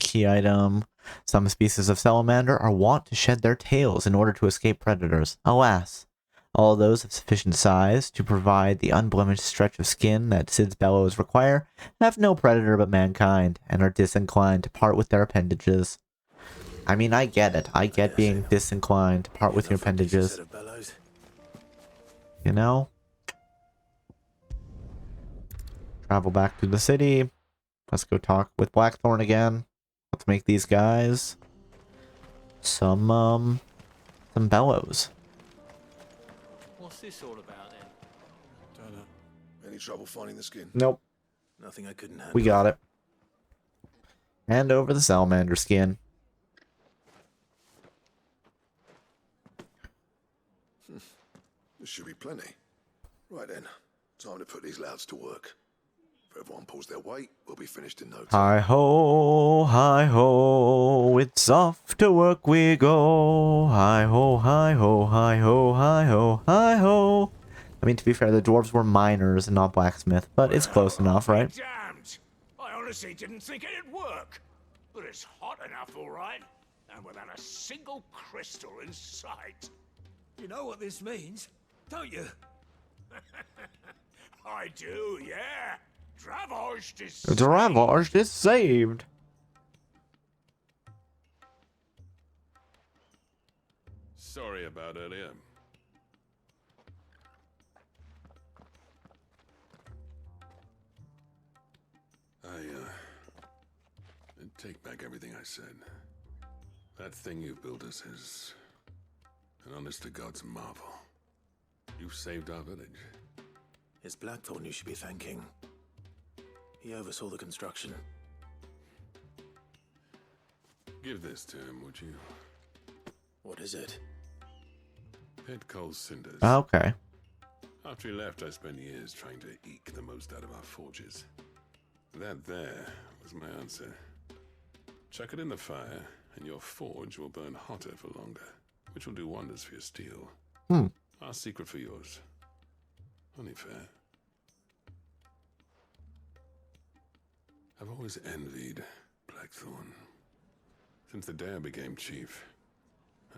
Key item. Some species of salamander are wont to shed their tails in order to escape predators. Alas, all those of sufficient size to provide the unblemished stretch of skin that Cid's bellows require have no predator but mankind, and are disinclined to part with their appendages. I mean, I get it. I get being disinclined to part with your appendages. You know? Travel back to the city. Let's go talk with Blackthorn again. Let's make these guys some bellows. What's this all about then? Don't know. Any trouble finding the skin? Nope. Nothing I couldn't handle. We got it. Hand over the salamander skin. There should be plenty. Right then, time to put these louds to work. If everyone pulls their weight, we'll be finished in no time. Hi ho, it's off to work we go. Hi ho, hi ho, hi ho, hi ho, hi ho. I mean, to be fair, the dwarves were miners and not blacksmith, but it's close enough, right? Damned! I honestly didn't think it'd work. But it's hot enough, all right. And without a single crystal in sight. You know what this means, don't you? I do, yeah. Dravaged is Dravaged is saved. Sorry about earlier. I take back everything I said. That thing you built us is an honest-to-God's marvel. You've saved our village. It's Blackthorn you should be thanking. He oversaw the construction. Give this to him, would you? What is it? Pet coal cinders. Okay. After he left, I spent years trying to eke the most out of our forges. That there was my answer. Chuck it in the fire, and your forge will burn hotter for longer, which will do wonders for your steel. Our secret for yours. Only fair. I've always envied Blackthorn. Since the day I became chief,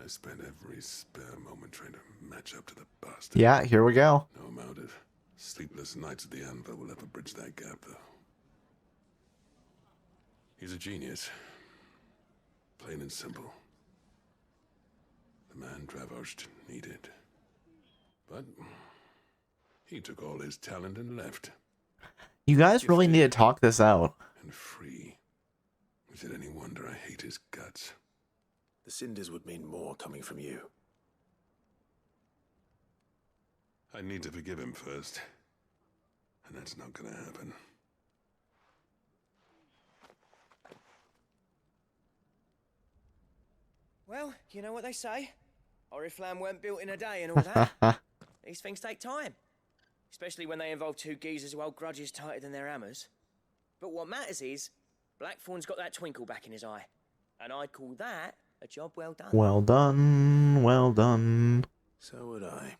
I spent every spare moment trying to match up to the bastard. Yeah, here we go. No amount of sleepless nights at the anvil will ever bridge that gap, though. He's a genius. Plain and simple. The man Dravaged needed. But he took all his talent and left. You guys really need to talk this out. And free. Is it any wonder I hate his guts? The cinders would mean more coming from you. I need to forgive him first. And that's not gonna happen. Well, you know what they say. Oriflamme weren't built in a day and all that. These things take time. Especially when they involve two geezers who hold grudges tighter than their hammers. But what matters is, Blackthorn's got that twinkle back in his eye. And I'd call that a job well done. Well done, well done. So would I.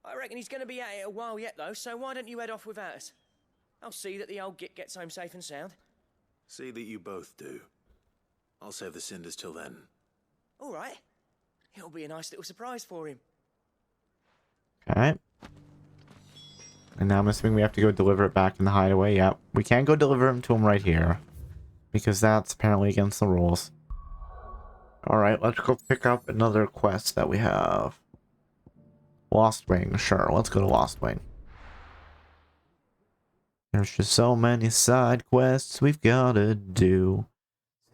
I reckon he's going to be at it a while yet, though, so why don't you head off without us? I'll see that the old git gets home safe and sound. See that you both do. I'll save the cinders till then. All right. It'll be a nice little surprise for him. Alright. And now I'm assuming we have to go deliver it back in the hideaway. Yep. We can't go deliver him to him right here. Because that's apparently against the rules. Alright, let's go pick up another quest that we have. Lost Wing. Sure, let's go to Lost Wing. There's just so many side quests we've gotta do.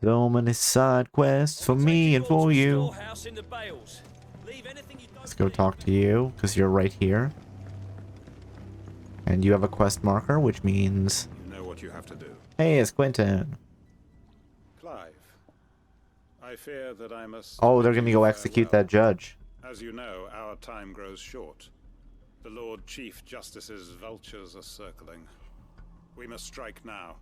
So many side quests for me and for you. Let's go talk to you, because you're right here. And you have a quest marker, which means... You know what you have to do. Hey, it's Quentin. Clive, I fear that I must... Oh, they're gonna go execute that judge. As you know, our time grows short. The Lord Chief Justice's vultures are circling. We must strike now.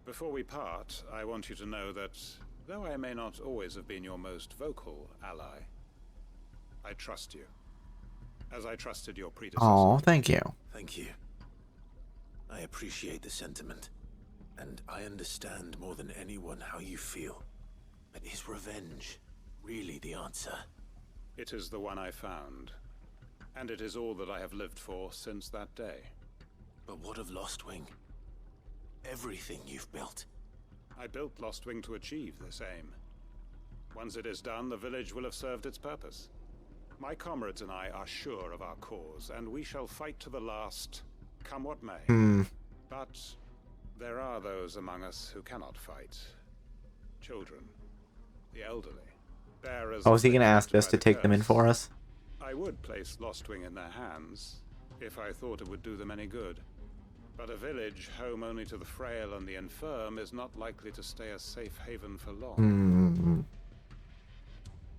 Before we part, I want you to know that, though I may not always have been your most vocal ally, I trust you. As I trusted your predecessor. Oh, thank you. Thank you. I appreciate the sentiment. And I understand more than anyone how you feel. But is revenge really the answer? It is the one I found. And it is all that I have lived for since that day. But what of Lostwing? Everything you've built. I built Lostwing to achieve this aim. Once it is done, the village will have served its purpose. My comrades and I are sure of our cause, and we shall fight to the last, come what may. But there are those among us who cannot fight. Children, the elderly, bearers. Oh, is he going to ask us to take them in for us? I would place Lostwing in their hands, if I thought it would do them any good. But a village home only to the frail and the infirm is not likely to stay a safe haven for long.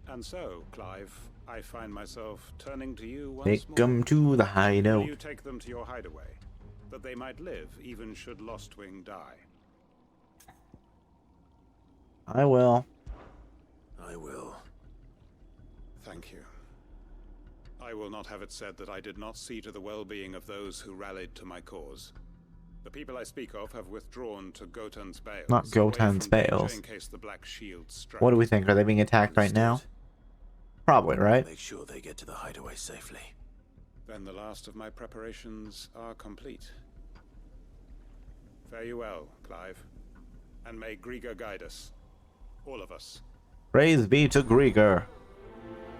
And so, Clive, I find myself turning to you once more. Take them to the hideout. Will you take them to your hideaway, that they might live even should Lostwing die? I will. I will. Thank you. I will not have it said that I did not see to the well-being of those who rallied to my cause. The people I speak of have withdrawn to Gotan's Bales. Not Gotan's Bales. In case the Black Shield strike. What do we think? Are they being attacked right now? Probably, right? Make sure they get to the hideaway safely. Then the last of my preparations are complete. Fare you well, Clive. And may Grieger guide us. All of us. Praise be to Grieger.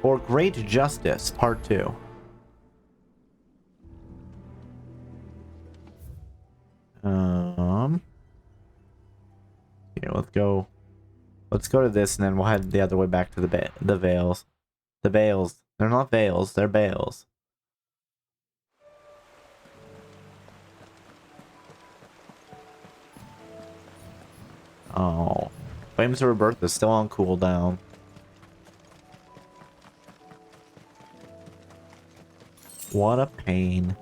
For Great Justice, Part 2. Here, let's go. Let's go to this, and then we'll head the other way back to the Vales. The Bales. They're not Vales, they're Bales. Oh. Flames of Rebirth is still on cooldown. What a pain.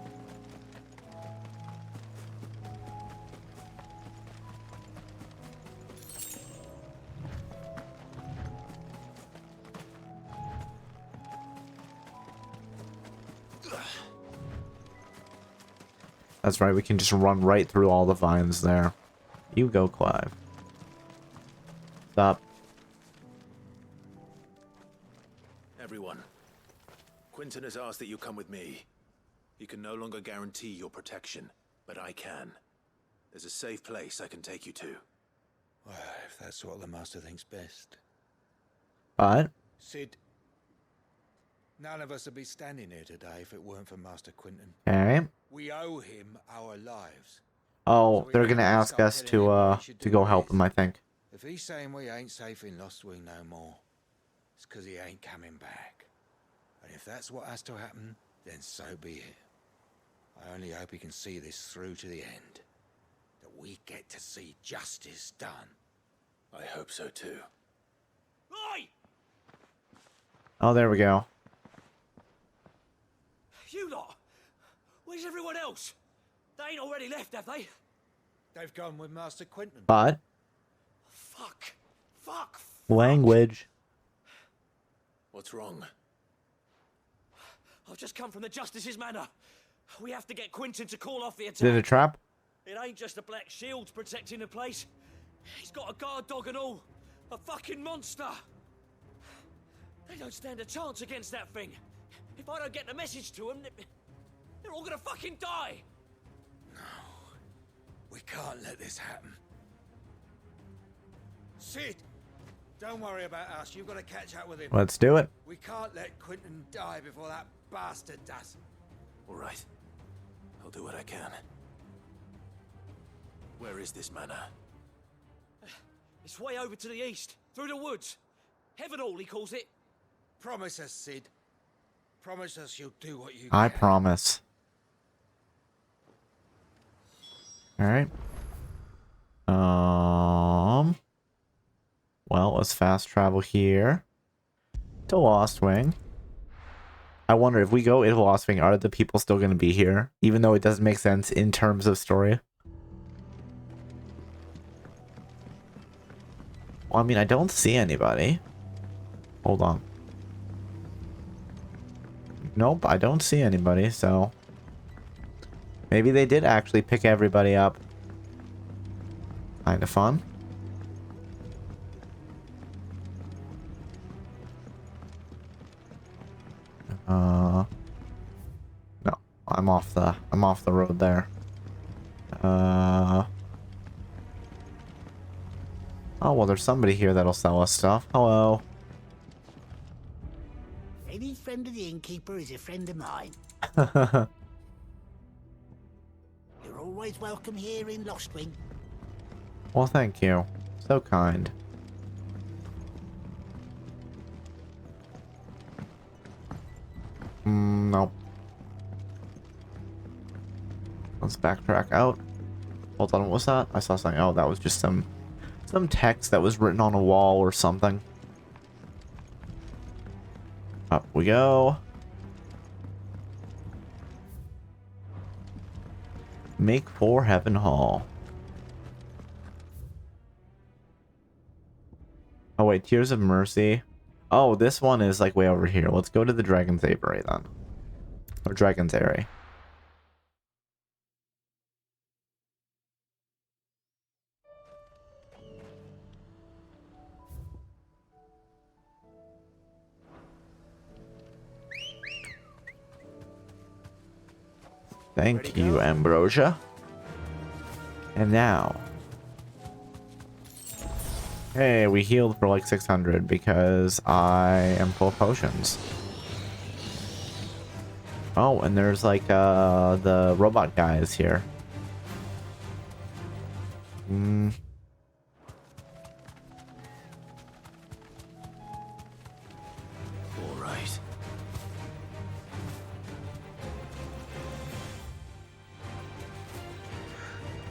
That's right, we can just run right through all the vines there. You go, Clive. Stop. Everyone. Quinton has asked that you come with me. He can no longer guarantee your protection, but I can. There's a safe place I can take you to. Well, if that's what the Master thinks best. But? Sid, none of us would be standing here today if it weren't for Master Quinton. Okay. We owe him our lives. Oh, So they're gonna ask us to go help him, I think. If he's saying we ain't safe in Lostwing no more, it's 'cause he ain't coming back. And if that's what has to happen, then so be it. I only hope he can see this through to the end. That we get to see justice done. I hope so too. Oi! Oh, there we go. You lot! Where's everyone else? They ain't already left, have they? They've gone with Master Quinton. But? Fuck! Fuck! Language. What's wrong? I've just come from the Justice's manor. We have to get Quinton to call off the attack. Is it a trap? It ain't just a Black Shield protecting the place. He's got a guard dog and all. A fucking monster. They don't stand a chance against that thing. If I don't get the message to them, they're all gonna fucking die. No. We can't let this happen. Sid! Don't worry about us. You've got to catch up with him. Let's do it. We can't let Quinton die before that bastard does. All right. I'll do what I can. Where is this manor? It's way over to the east, through the woods. Heavenhall, he calls it. Promise us, Sid. Promise us you'll do what you I can. promise. Alright. Well, let's fast travel here to Lostwing. I wonder if we go into Lostwing, are the people still going to be here? Even though it doesn't make sense in terms of story. Well, I mean, I don't see anybody. Hold on. Nope, I don't see anybody, so... Maybe they did actually pick everybody up. Kind of fun. No, I'm off the road there. Oh, well, there's somebody here that'll sell us stuff. Hello. Any friend of the innkeeper is a friend of mine. You're always welcome here in Lostwing. Well, thank you. So kind. Nope. Let's backtrack out. Hold on, what was that? I saw something. Oh, that was just some text that was written on a wall or something. Up we go. Make for Heaven Hall. Oh wait, Tears of Mercy. Oh, this one is like way over here. Let's go to the Dragon's Aviary then. Or Dragon's Aerie. Thank you, Ambrosia. And now. Hey, we healed for like 600 because I am full of potions. Oh, and there's like the robot guys here. All right.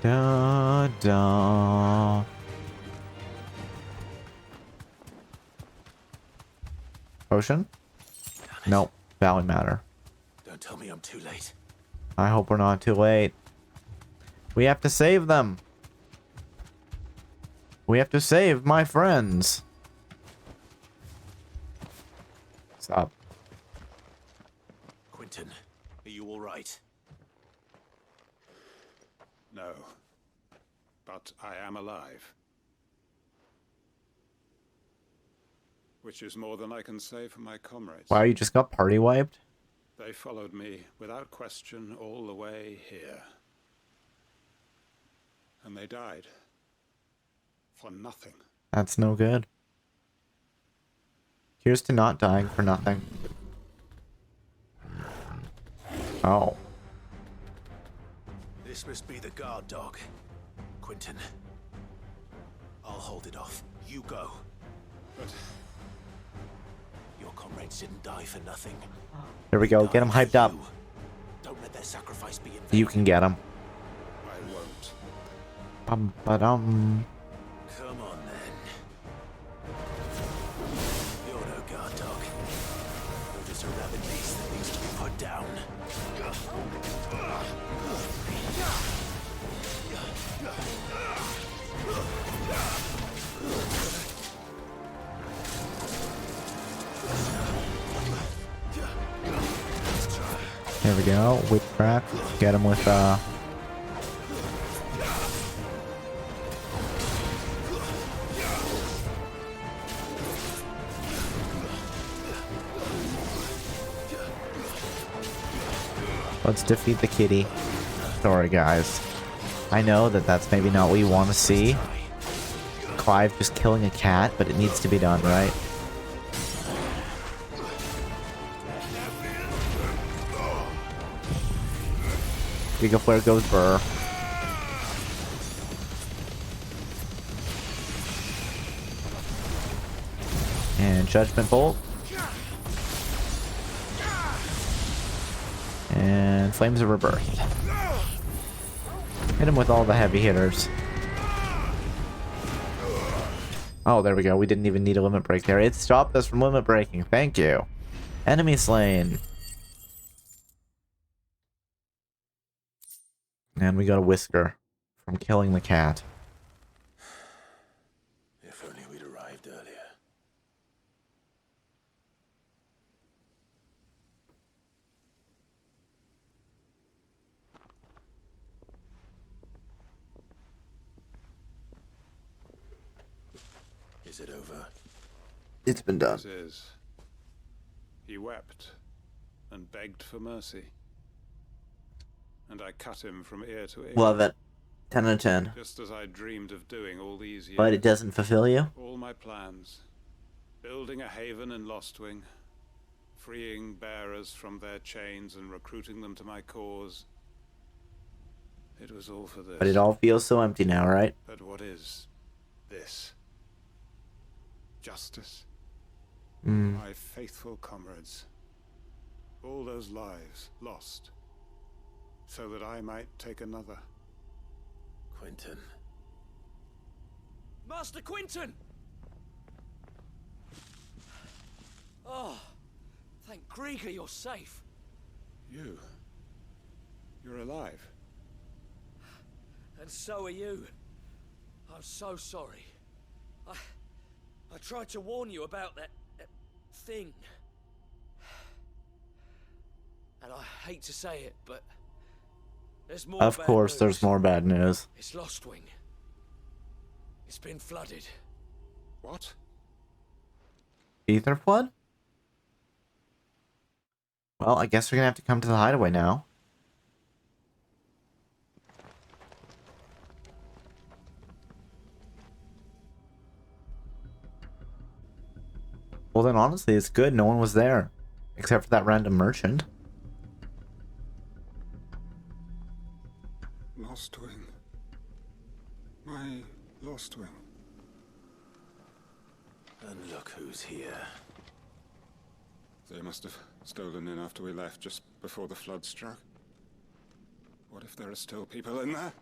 Da da. Potion? Nope. Valley Matter. Don't tell me I'm too late. I hope we're not too late. We have to save them. We have to save my friends. Stop. Quentin, are you all right? No. But I am alive. Which is more than I can say for my comrades. Wow, you just got party wiped? They followed me without question all the way here. And they died. For nothing. That's no good. Here's to not dying for nothing. Oh. This must be the guard dog. Quentin. I'll hold it off. You go. But your comrades didn't die for nothing. There we go. Get him hyped up. Don't let their sacrifice be in vain. You can get him. I won't. Bum-ba-dum. Come on then. You're no guard dog. You're just a rabid beast that needs to be put down. There we go. Witchcraft. Get him with Let's defeat the kitty. Sorry, guys. I know that that's maybe not what you want to see. Clive just killing a cat, but it needs to be done, right? Giga Flare goes Burr. And Judgment Bolt. And Flames of Rebirth. Hit him with all the heavy hitters. Oh, there we go. We didn't even need a limit break there. It stopped us from limit breaking. Thank you. Enemy slain. And we got a Whisker from killing the cat. If only we'd arrived earlier. is it over? It's been done. This is. He wept and begged for mercy. And I cut him from ear to ear. Love it. 10 out of 10. Just as I dreamed of doing all these years. But it doesn't fulfill you? All my plans. Building a haven in Lostwing. Freeing bearers from their chains and recruiting them to my cause. It was all for this. But it all feels so empty now, right? But what is this? Justice? My faithful comrades. All those lives lost. So that I might take another. Quentin. Master Quentin! Oh, thank Grieger you're safe. You're alive. And so are you. I'm so sorry. I tried to warn you about that thing. And I hate to say it, but there's more Of course, bad there's news. more bad news. It's Lostwing. It's been flooded. What? Ether flood? Well, I guess we're gonna have to come to the hideaway now. Well then, honestly, it's good no one was there. Except for that random merchant. Lostwing. My Lostwing. And look who's here. They must have stolen in after we left, just before the flood struck. What if there are still people in there?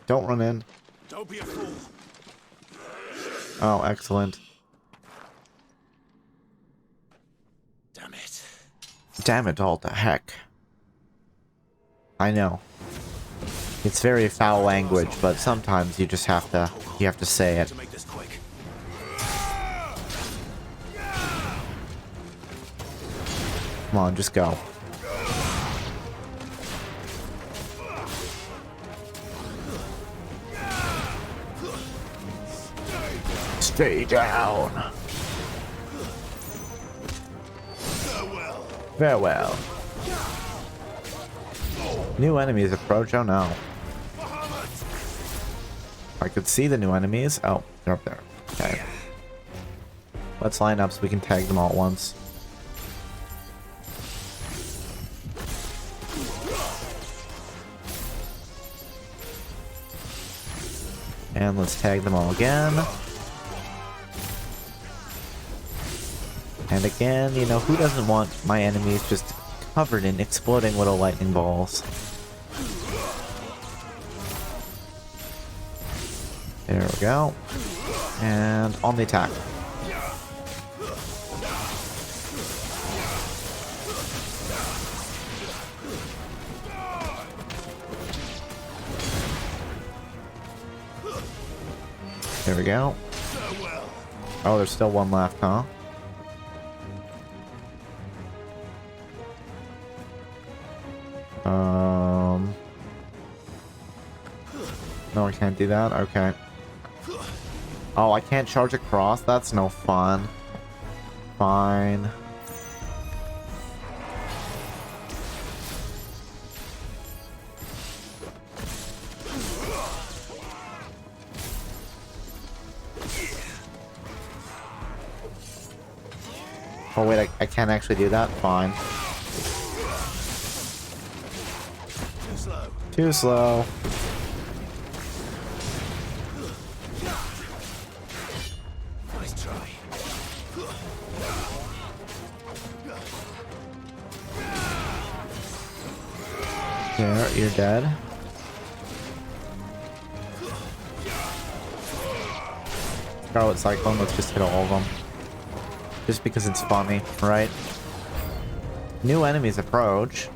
Don't run in. Don't be a fool. Oh, excellent. Damn it. Damn it all to heck. I know. It's very foul language, but sometimes you just have to say it. To make this quick. Come on, just go. Stay down. Farewell. New enemies approach. Oh no. I could see the new enemies. Oh, they're up there. Okay. Let's line up so we can tag them all at once. And let's tag them all again. And again, you know, who doesn't want my enemies just covered in exploding little lightning balls? There we go. And on the attack. There we go. Oh, there's still one left, huh? No, I can't do that? Okay. Oh, I can't charge across? That's no fun. Fine. Oh wait, I can't actually do that? Fine. Too slow. Too slow. Nice try. There, you're dead. Scarlet Cyclone, let's just hit all of them. Just because it's funny, right? New enemies approach.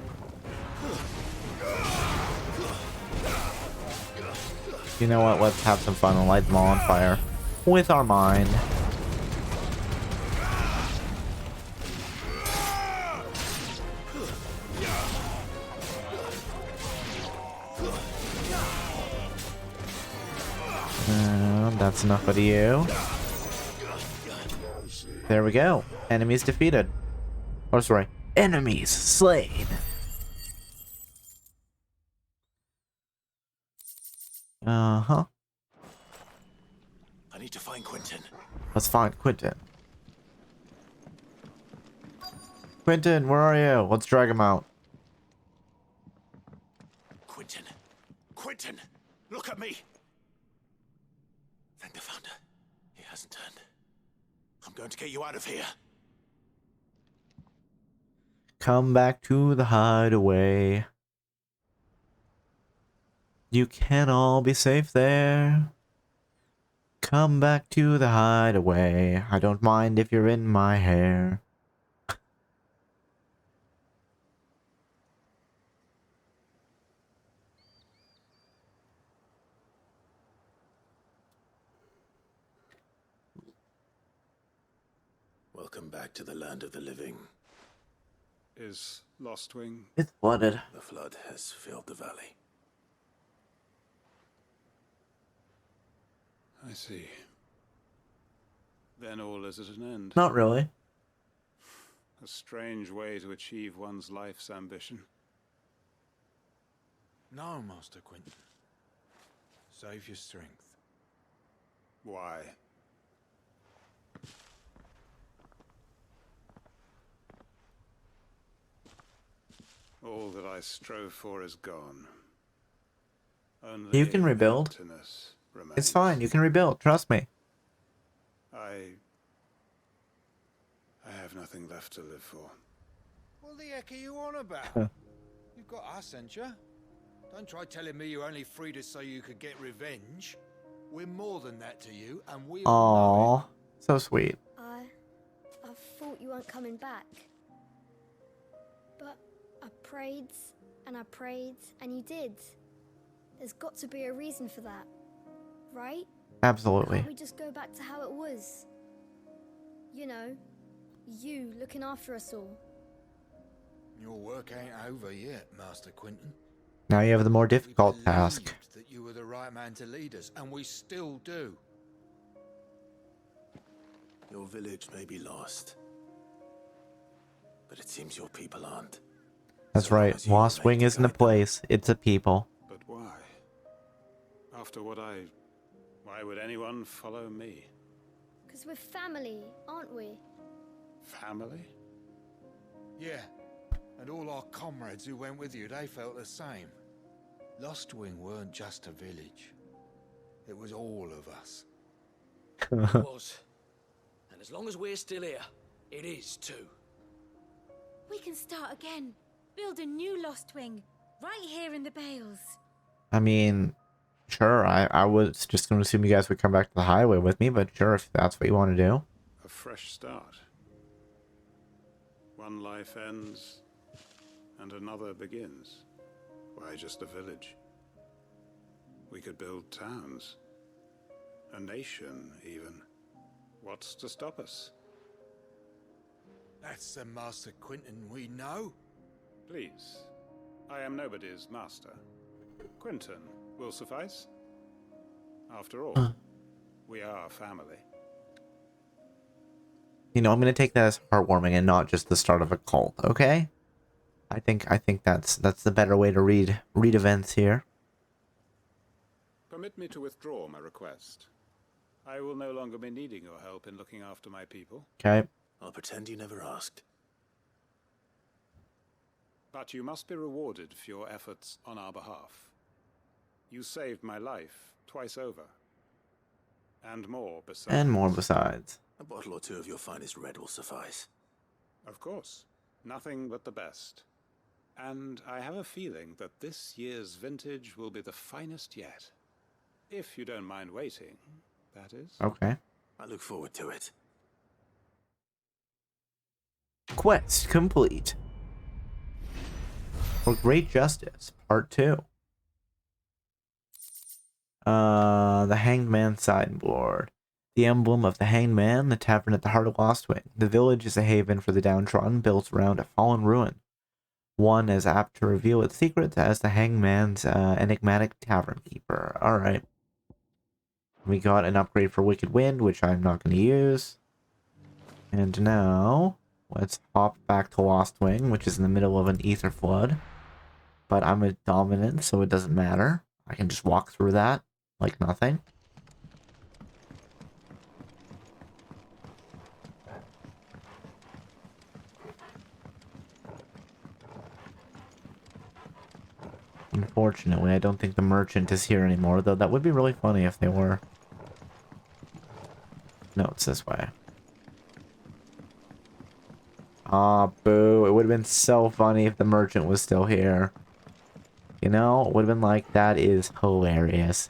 You know what? Let's have some fun and light them all on fire. With our mind. That's enough of you. There we go. Enemies defeated. Oh, sorry. Enemies slain. Uh-huh. I need to find Quentin. Let's find Quentin. Quentin, where are you? Let's drag him out. Quentin. Quentin! Look at me! Thank the Founder. He hasn't turned. I'm going to get you out of here. Come back to the hideaway. You can all be safe there. Come back to the hideaway. I don't mind if you're in my hair. Welcome back to the land of the living. Is Lostwing? It's flooded. The flood has filled the valley. I see. Then all is at an end. Not really. A strange way to achieve one's life's ambition. No, Master Quentin. Save your strength. Why? All that I strove for is gone. Only You can rebuild. emptiness remains. It's fine. You can rebuild. Trust me. I have nothing left to live for. What the heck are you on about? You've got us, ain't you? Don't try telling me you only freed us so you could get revenge. We're more than that to you, and we all know Aww. So sweet. I thought you weren't coming back. But I prayed, and you did. There's got to be a reason for that, right? Absolutely. Can't we just go back to how it was? You know, you looking after us all. Your work ain't over yet, Master Quentin. Now you have the more difficult task. Believed that you were the right man to lead us, and we still do. Your village may be lost, but it seems your people aren't. That's right. Lostwing isn't a place. It's a people. But why? After what why would anyone follow me? Because we're family, aren't we? Family? Yeah, and all our comrades who went with you, they felt the same. Lostwing weren't just a village. It was all of us. It was. And as long as we're still here, it is too. We can start again. Build a new Lostwing. Right here in the Bales. I mean, sure. I was just going to assume you guys would come back to the highway with me, but sure, if that's what you want to do. A fresh start. One life ends, and another begins. Why just a village? We could build towns. A nation, even. What's to stop us? That's the Master Quentin we know. Please. I am nobody's master. Quentin will suffice. After all, we are family. You know, I'm going to take that as heartwarming and not just the start of a cult, okay? I think that's the better way to read events here. Permit me to withdraw my request. I will no longer be needing your help in looking after my people. Okay. I'll pretend you never asked. But you must be rewarded for your efforts on our behalf. You saved my life twice over. And more besides. And more besides. A bottle or two of your finest red will suffice. Of course. Nothing but the best. And I have a feeling that this year's vintage will be the finest yet. If you don't mind waiting, that is. Okay. I look forward to it. Quest complete. For Great Justice, Part 2. The Hanged Man Sideboard. The emblem of the Hanged Man, the tavern at the heart of Lostwing. The village is a haven for the downtrodden, built around a fallen ruin. One as apt to reveal its secrets as the Hanged Man's enigmatic tavern keeper. Alright. We got an upgrade for Wicked Wind, which I'm not going to use. And now, let's hop back to Lost Wing, which is in the middle of an ether flood. But I'm a dominant, so it doesn't matter. I can just walk through that like nothing. Unfortunately, I don't think the merchant is here anymore, though that would be really funny if they were. No, it's this way. Aw, boo. It would have been so funny if the merchant was still here. You know, it would have been like, that is hilarious.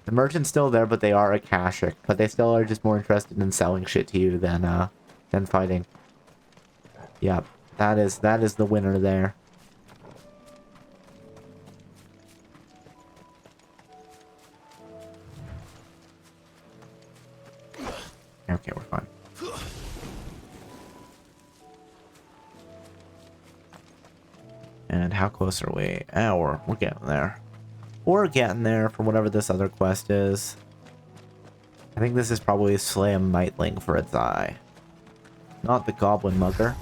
The merchant's still there, but they are a Kashik. But they still are just more interested in selling shit to you than fighting. Yep, that is the winner there. Okay, we're fine. And how close are we? Oh, we're getting there. We're getting there for whatever this other quest is. I think this is probably slay a Mightling for its eye. Not the Goblin Mugger.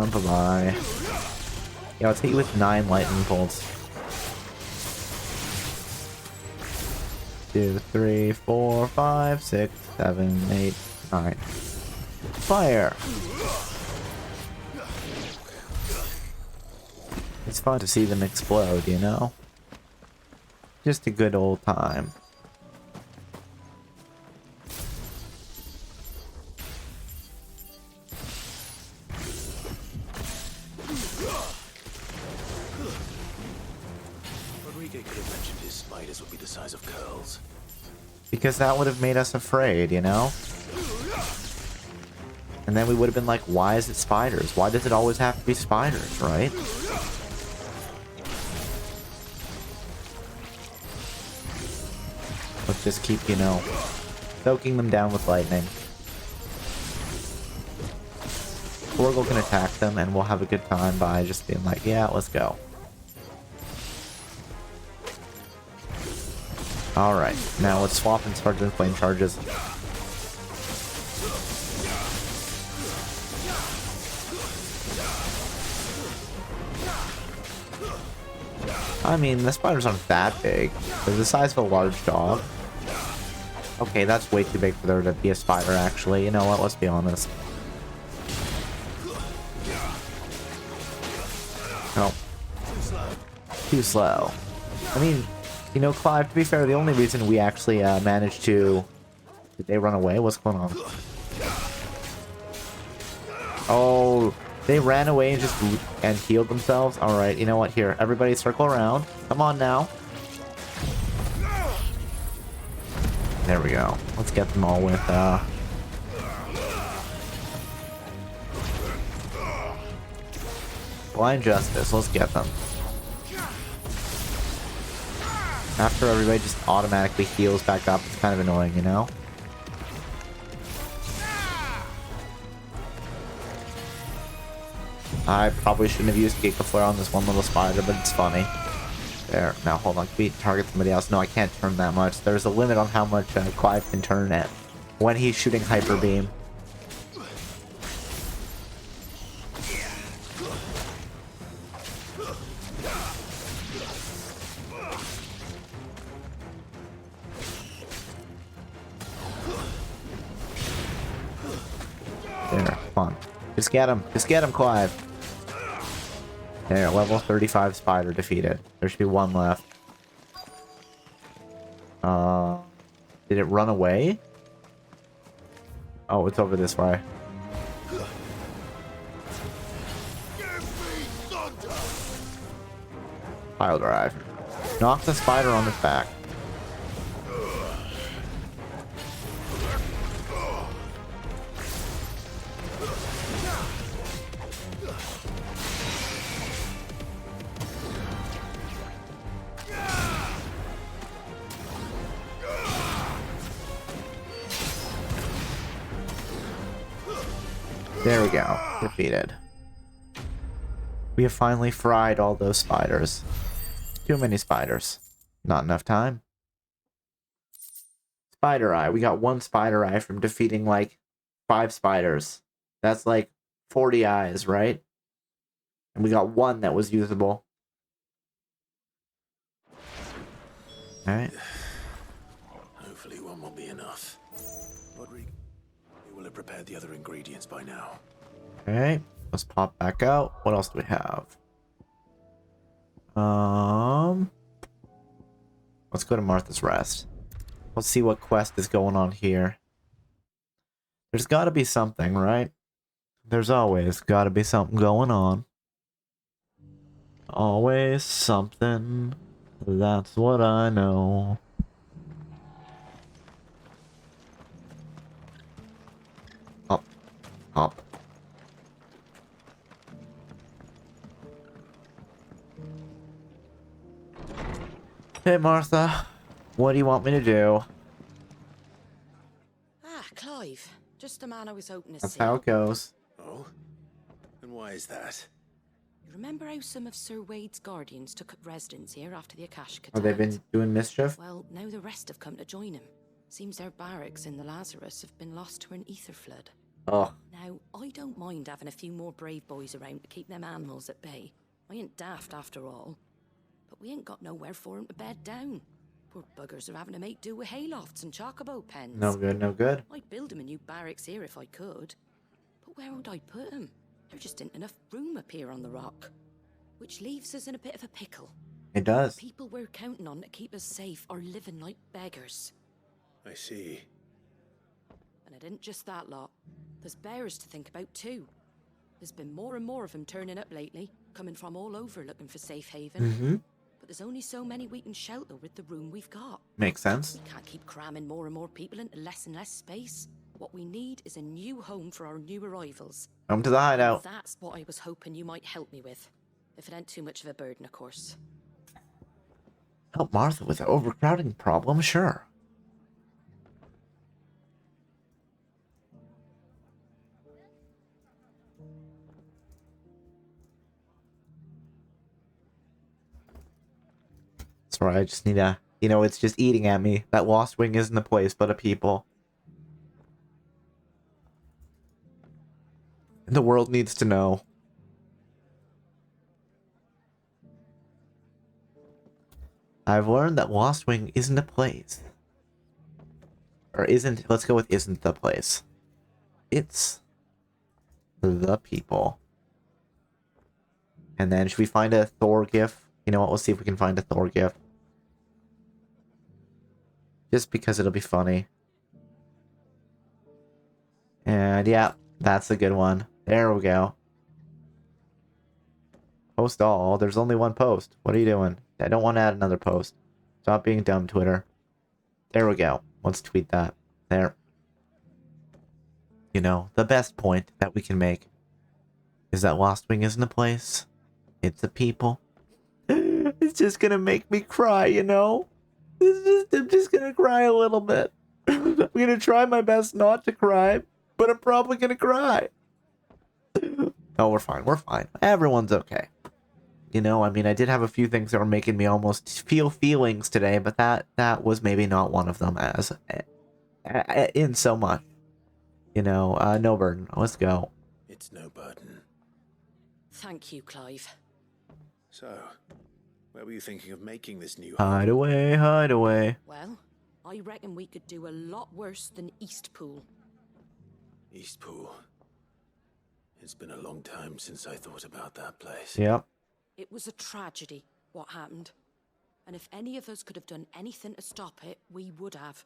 Bye-bye. Yeah, let's hit you with 9 lightning bolts. 2, 3, 4, 5, 6, 7, 8, 9. Fire! It's fun to see them explode, you know? Just a good old time. Because that would have made us afraid, you know? And then we would have been like, why is it spiders? Why does it always have to be spiders, right? Let's just keep, you know, soaking them down with lightning. Torgal can attack them and we'll have a good time by just being like, yeah, let's go. Alright, now let's swap and start doing flame charges. I mean, the spiders aren't that big. They're the size of a large dog. Okay, that's way too big for there to be a spider, actually. You know what? Let's be honest. No. Too slow. I mean, you know, Clive, to be fair, the only reason we actually managed to... Did they run away? What's going on? Oh, they ran away and healed themselves? Alright, you know what? Here, everybody circle around. Come on now. There we go. Let's get them all with, Blind Justice. Let's get them. After everybody just automatically heals back up, it's kind of annoying, you know? I probably shouldn't have used Giga Flare on this one little spider, but it's funny. There. Now, hold on. Can we target somebody else? No, I can't turn that much. There's a limit on how much Clive can turn it when he's shooting Hyper Beam. There, come on. Just get him. Just get him, Clive. There, level 35 spider defeated. There should be one left. Did it run away? Oh, it's over this way. Pile drive. Knock the spider on his back. There we go. Defeated. We have finally fried all those spiders. Too many spiders. Not enough time. Spider eye. We got 1 spider eye from defeating like 5 spiders. That's like 40 eyes, right? And we got 1 that was usable. Alright. Hopefully 1 will be enough. Rodrigo, you will have prepared the other ingredients by now. Alright. Let's pop back out. What else do we have? Let's go to Martha's Rest. Let's see what quest is going on here. There's got to be something, right? There's always got to be something going on. Always something. That's what I know. Up. Up. Hey, Martha. What do you want me to do? Ah, Clive. Just the man I was hoping to That's see. how it goes. Oh? And why is that? You remember how some of Sir Wade's guardians took up residence here after the Akashic Have they been doing mischief? Well, now the rest have come to join him. Seems their barracks in the Lazarus have been lost to an ether flood. Oh. Now, I don't mind having a few more brave boys around to keep them animals at bay. I ain't daft after all. But we ain't got nowhere for 'em to bed down. Poor buggers are having to make do with haylofts and chocobo pens. No good, no good. I'd build 'em a new barracks here if I could. But where would I put 'em? There just ain't enough room up here on the rock. Which leaves us in a bit of a pickle. It does. The people we're counting on to keep us safe are living like beggars. I see. And it ain't just that lot. There's bears to think about too. There's been more and more of them turning up lately, coming from all over looking for safe haven. But there's only so many we can shelter with the room we've got. Makes sense. We can't keep cramming more and more people into less and less space. What we need is a new home for our new arrivals. Come to the hideout. That's what I was hoping you might help me with. If it ain't too much of a burden, of course. Help Martha with the overcrowding problem, sure. Sorry, I just need a... You know, it's just eating at me. That Lost Wing isn't a place, but a people. And the world needs to know. I've learned that Lost Wing isn't a place. Or isn't... Let's go with isn't the place. It's... the people. And then, should we find a Thor gif? You know what, let's see if we can find a Thor gif. Just because it'll be funny. And yeah, that's a good one. There we go. Post all. There's only one post. What are you doing? I don't want to add another post. Stop being dumb, Twitter. There we go. Let's tweet that. There. You know, the best point that we can make is that Lost Wing isn't a place. It's a people. It's just gonna make me cry, you know? I'm just gonna cry a little bit. I'm gonna try my best not to cry, but I'm probably gonna cry. No, we're fine. We're fine. Everyone's okay. You know, I mean, I did have a few things that were making me almost feel feelings today, but that was maybe not one of them as in so much. You know, no burden. Let's go. It's no burden. Thank you, Clive. So, where were you thinking of making this new Hide away, hide away. Well, I reckon we could do a lot worse than Eastpool. Eastpool. It's been a long time since I thought about that place. Yep. It was a tragedy, what happened. And if any of us could have done anything to stop it, we would have.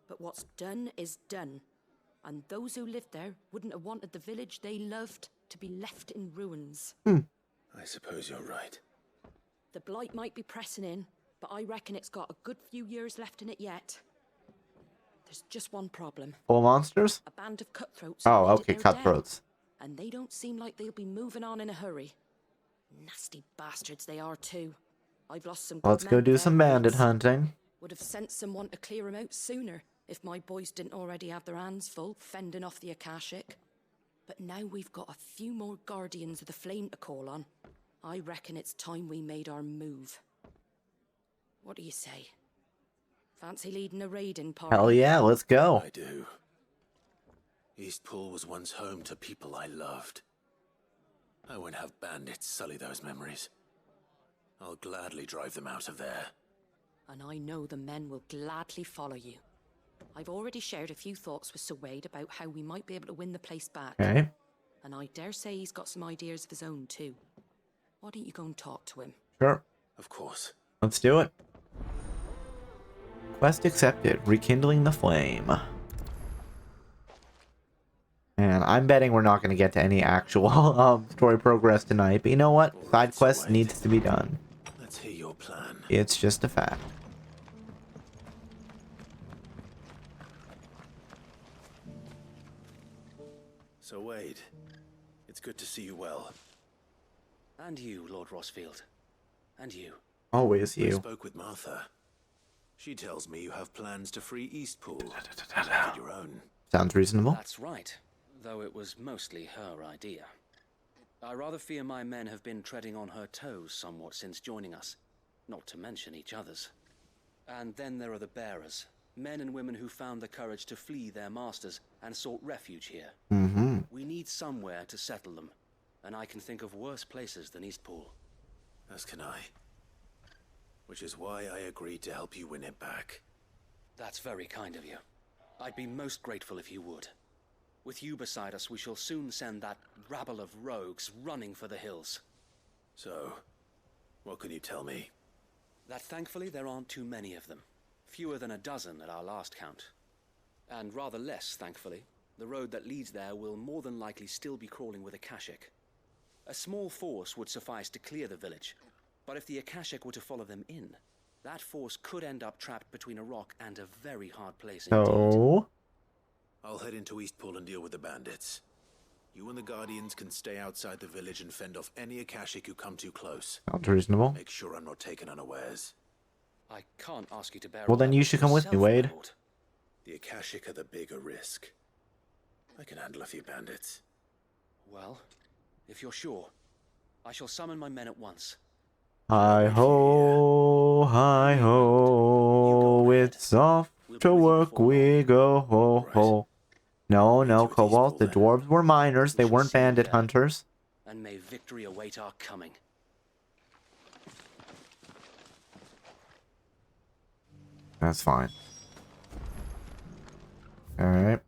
But what's done is done. And those who lived there wouldn't have wanted the village they loved to be left in ruins. I suppose you're right. The blight might be pressing in, but I reckon it's got a good few years left in it yet. There's just one problem. Full monsters? A band of cutthroats. Oh, made it okay, there cutthroats. down, and they don't seem like they'll be moving on in a hurry. Nasty bastards they are too. I've lost some. Let's go do some bandit hunting. Would have sent someone to clear them out sooner if my boys didn't already have their hands full fending off the Akashic. But now we've got a few more Guardians of the Flame to call on. I reckon it's time we made our move. What do you say? Fancy leading a raiding party? Hell yeah, let's go. I do. Eastpool was once home to people I loved. I won't have bandits sully those memories. I'll gladly drive them out of there. And I know the men will gladly follow you. I've already shared a few thoughts with Sir Wade about how we might be able to win the place back. Okay. And I dare say he's got some ideas of his own too. Why don't you go and talk to him? Sure. Of course. Let's do it. Quest accepted. Rekindling the flame. And I'm betting we're not going to get to any actual story progress tonight. But you know what? Side quest needs to be done. Let's hear your plan. It's just a fact. So Wade, it's good to see you well. And you, Lord Rossfield. And you. Always I you. spoke with Martha. She tells me you have plans to free Eastpool. Make it your own. Sounds reasonable. That's right, though it was mostly her idea. I rather fear my men have been treading on her toes somewhat since joining us, not to mention each other's. And then there are the bearers, men and women who found the courage to flee their masters and sought refuge here. Mm-hmm. We need somewhere to settle them, and I can think of worse places than Eastpool. As can I. Which is why I agreed to help you win it back. That's very kind of you. I'd be most grateful if you would. With you beside us, we shall soon send that rabble of rogues running for the hills. So, what can you tell me? That thankfully there aren't too many of them. Fewer than a dozen at our last count. And rather less, thankfully, the road that leads there will more than likely still be crawling with Akashic. A small force would suffice to clear the village, but if the Akashic were to follow them in, that force could end up trapped between a rock and a very hard place indeed. So... I'll head into Eastpool and deal with the bandits. You and the Guardians can stay outside the village and fend off any Akashic who come too close. Sounds reasonable. Make sure I'm not taken unawares. I can't ask you to bear Well, then you should come with me, Wade. The Akashic are the bigger risk. I can handle a few bandits. Well, if you're sure, I shall summon my men at once. Hi-ho, hi-ho, it's off to work we go, ho-ho. No, no, Cobalt, the dwarves were miners, they weren't bandit hunters. And may victory await our coming. That's fine. Alright.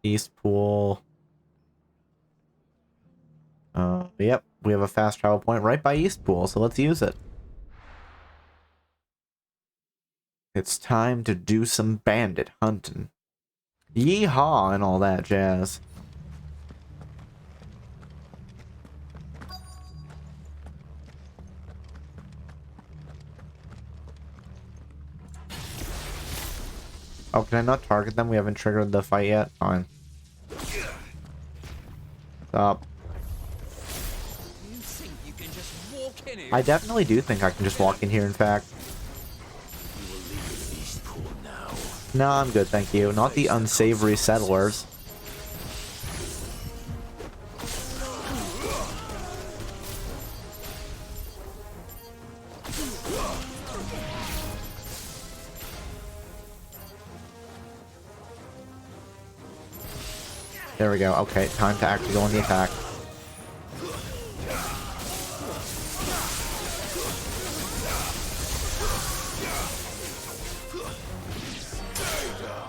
Eastpool. Yep, we have a fast travel point right by Eastpool, so let's use it. It's time to do some bandit hunting. Yeehaw and all that jazz. Oh, can I not target them? We haven't triggered the fight yet? Fine. Stop. You think you can just walk in here? I definitely do think I can just walk in here, in fact. No, I'm good, thank you. Not the unsavory settlers. There we go. Okay, time to actually go on the attack.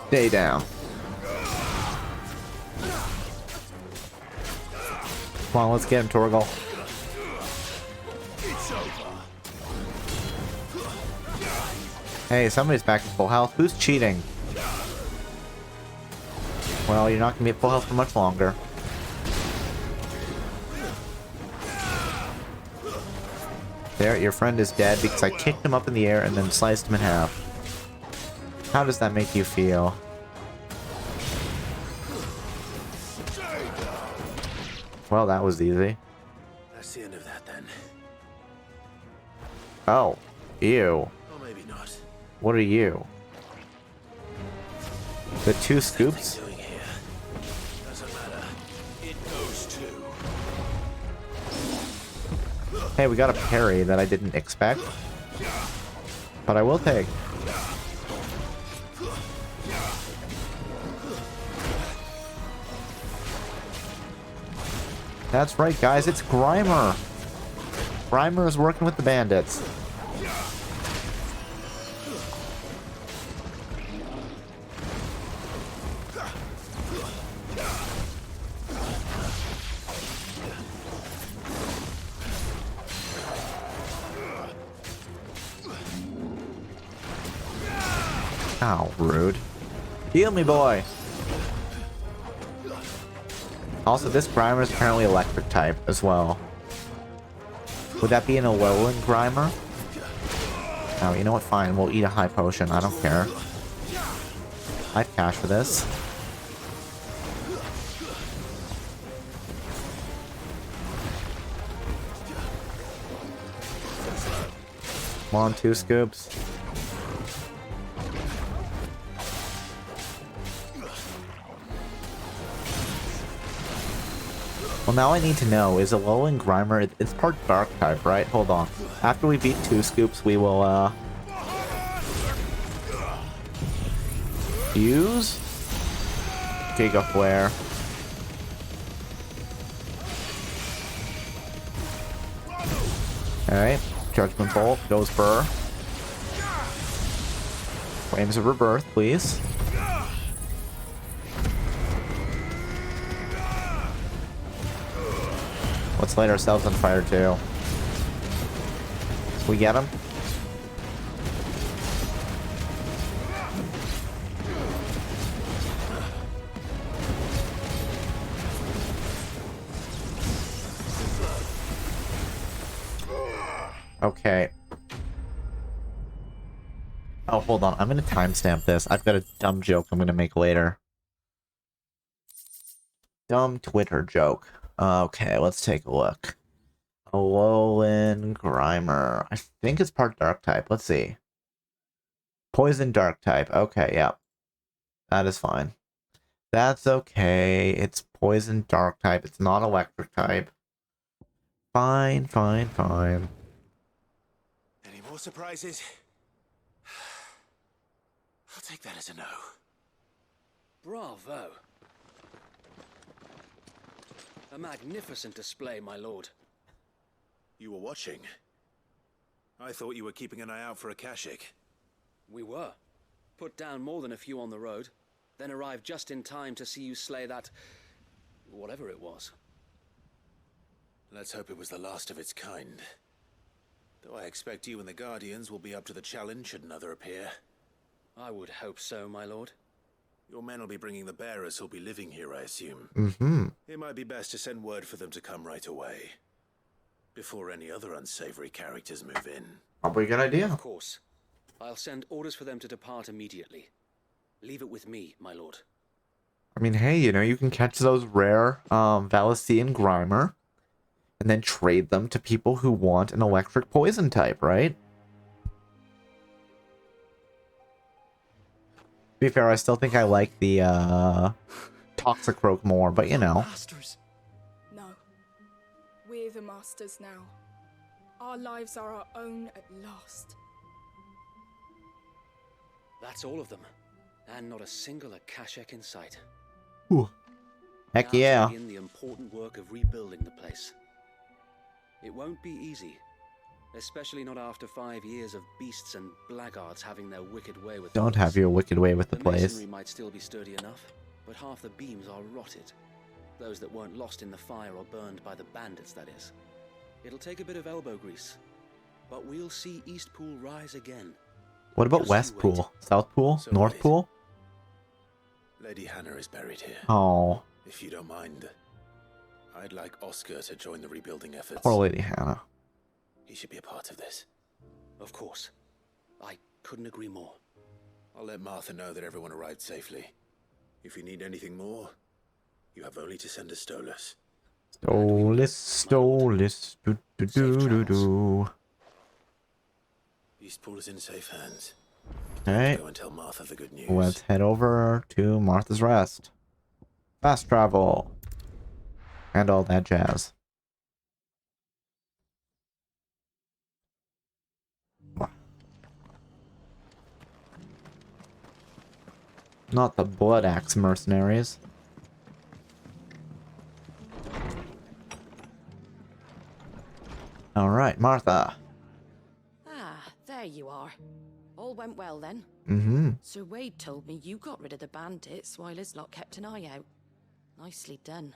Stay down. Come on, let's get him, Torgal. Hey, somebody's back to full health. Who's cheating? Well, you're not going to be at full health for much longer. There, your friend is dead because I kicked him up in the air and then sliced him in half. How does that make you feel? Well, that was easy. That's the end of that then. Oh, ew. Or maybe not. What are you? The two scoops? Doing here. Doesn't matter. It Hey, we got a parry that I didn't expect. But I will take. That's right, guys. It's Grimer. Grimer is working with the bandits. Ow, rude. Heal me, boy! Also, this Grimer is apparently electric type as well. Would that be an Alolan Grimer? Oh, you know what? Fine. We'll eat a high potion. I don't care. I'd cash for this. Come on, 2 scoops. Well, now I need to know, is Alolan Grimer, it's part dark type, right? Hold on. After we beat 2 scoops, we will, use Giga Flare. Alright, Judgment Bolt goes Burr. Flames of Rebirth, please. Let's light ourselves on fire too. We get him? Okay. Oh, hold on. I'm gonna timestamp this. I've got a dumb joke I'm gonna make later. Dumb Twitter joke. Okay, let's take a look. Alolan Grimer. I think it's part dark type. Let's see. Poison dark type. Okay, yeah. That is fine. That's okay. It's poison dark type. It's not electric type. Fine, fine, fine. Any more surprises? I'll take that as a no. Bravo. A magnificent display, my lord. You were watching. I thought you were keeping an eye out for a Kashik. We were. Put down more than a few on the road, then arrived just in time to see you slay that... whatever it was. Let's hope it was the last of its kind. Though I expect you and the Guardians will be up to the challenge should another appear. I would hope so, my lord. Your men will be bringing the bearers who'll be living here, I assume. Mm-hmm. It might be best to send word for them to come right away. Before any other unsavory characters move in. Probably a good idea. Of course. I'll send orders for them to depart immediately. Leave it with me, my lord. I mean, hey, you know, you can catch those rare Valician Grimer and then trade them to people who want an electric poison type, right? To be fair, I still think I like the Toxicroak more, but you know. Masters. No. We're the masters now. Our lives are our own at last. That's all of them. And not a single Akashek in sight. Ooh. Heck now yeah. to begin the important work of rebuilding the place. It won't be easy. Especially not after 5 years of beasts and blackguards having their wicked way with Don't have your wicked way with the place. masonry might still be sturdy enough, but half the beams are rotted. Those that weren't lost in the fire or burned by the bandits, that is. It'll take a bit of elbow grease, but we'll see Eastpool rise again. What about West Pool? South Pool? So North wait. Pool? Lady Hannah is buried here. Oh. If you don't mind, I'd like Oscar to join the rebuilding efforts. Poor Lady Hannah. He should be a part of this. Of course. I couldn't agree more. I'll let Martha know that everyone arrived safely. If you need anything more, you have only to send a Stolas. Stolas. Do. Eastpool is in safe hands. Alright. Go and tell Martha the good news. Let's head over to Martha's Rest. Fast travel. And all that jazz. Not the Blood Axe mercenaries. Alright, Martha. Ah, there you are. All went well then. Mm-hmm. Sir Wade told me you got rid of the bandits while his lot kept an eye out. Nicely done.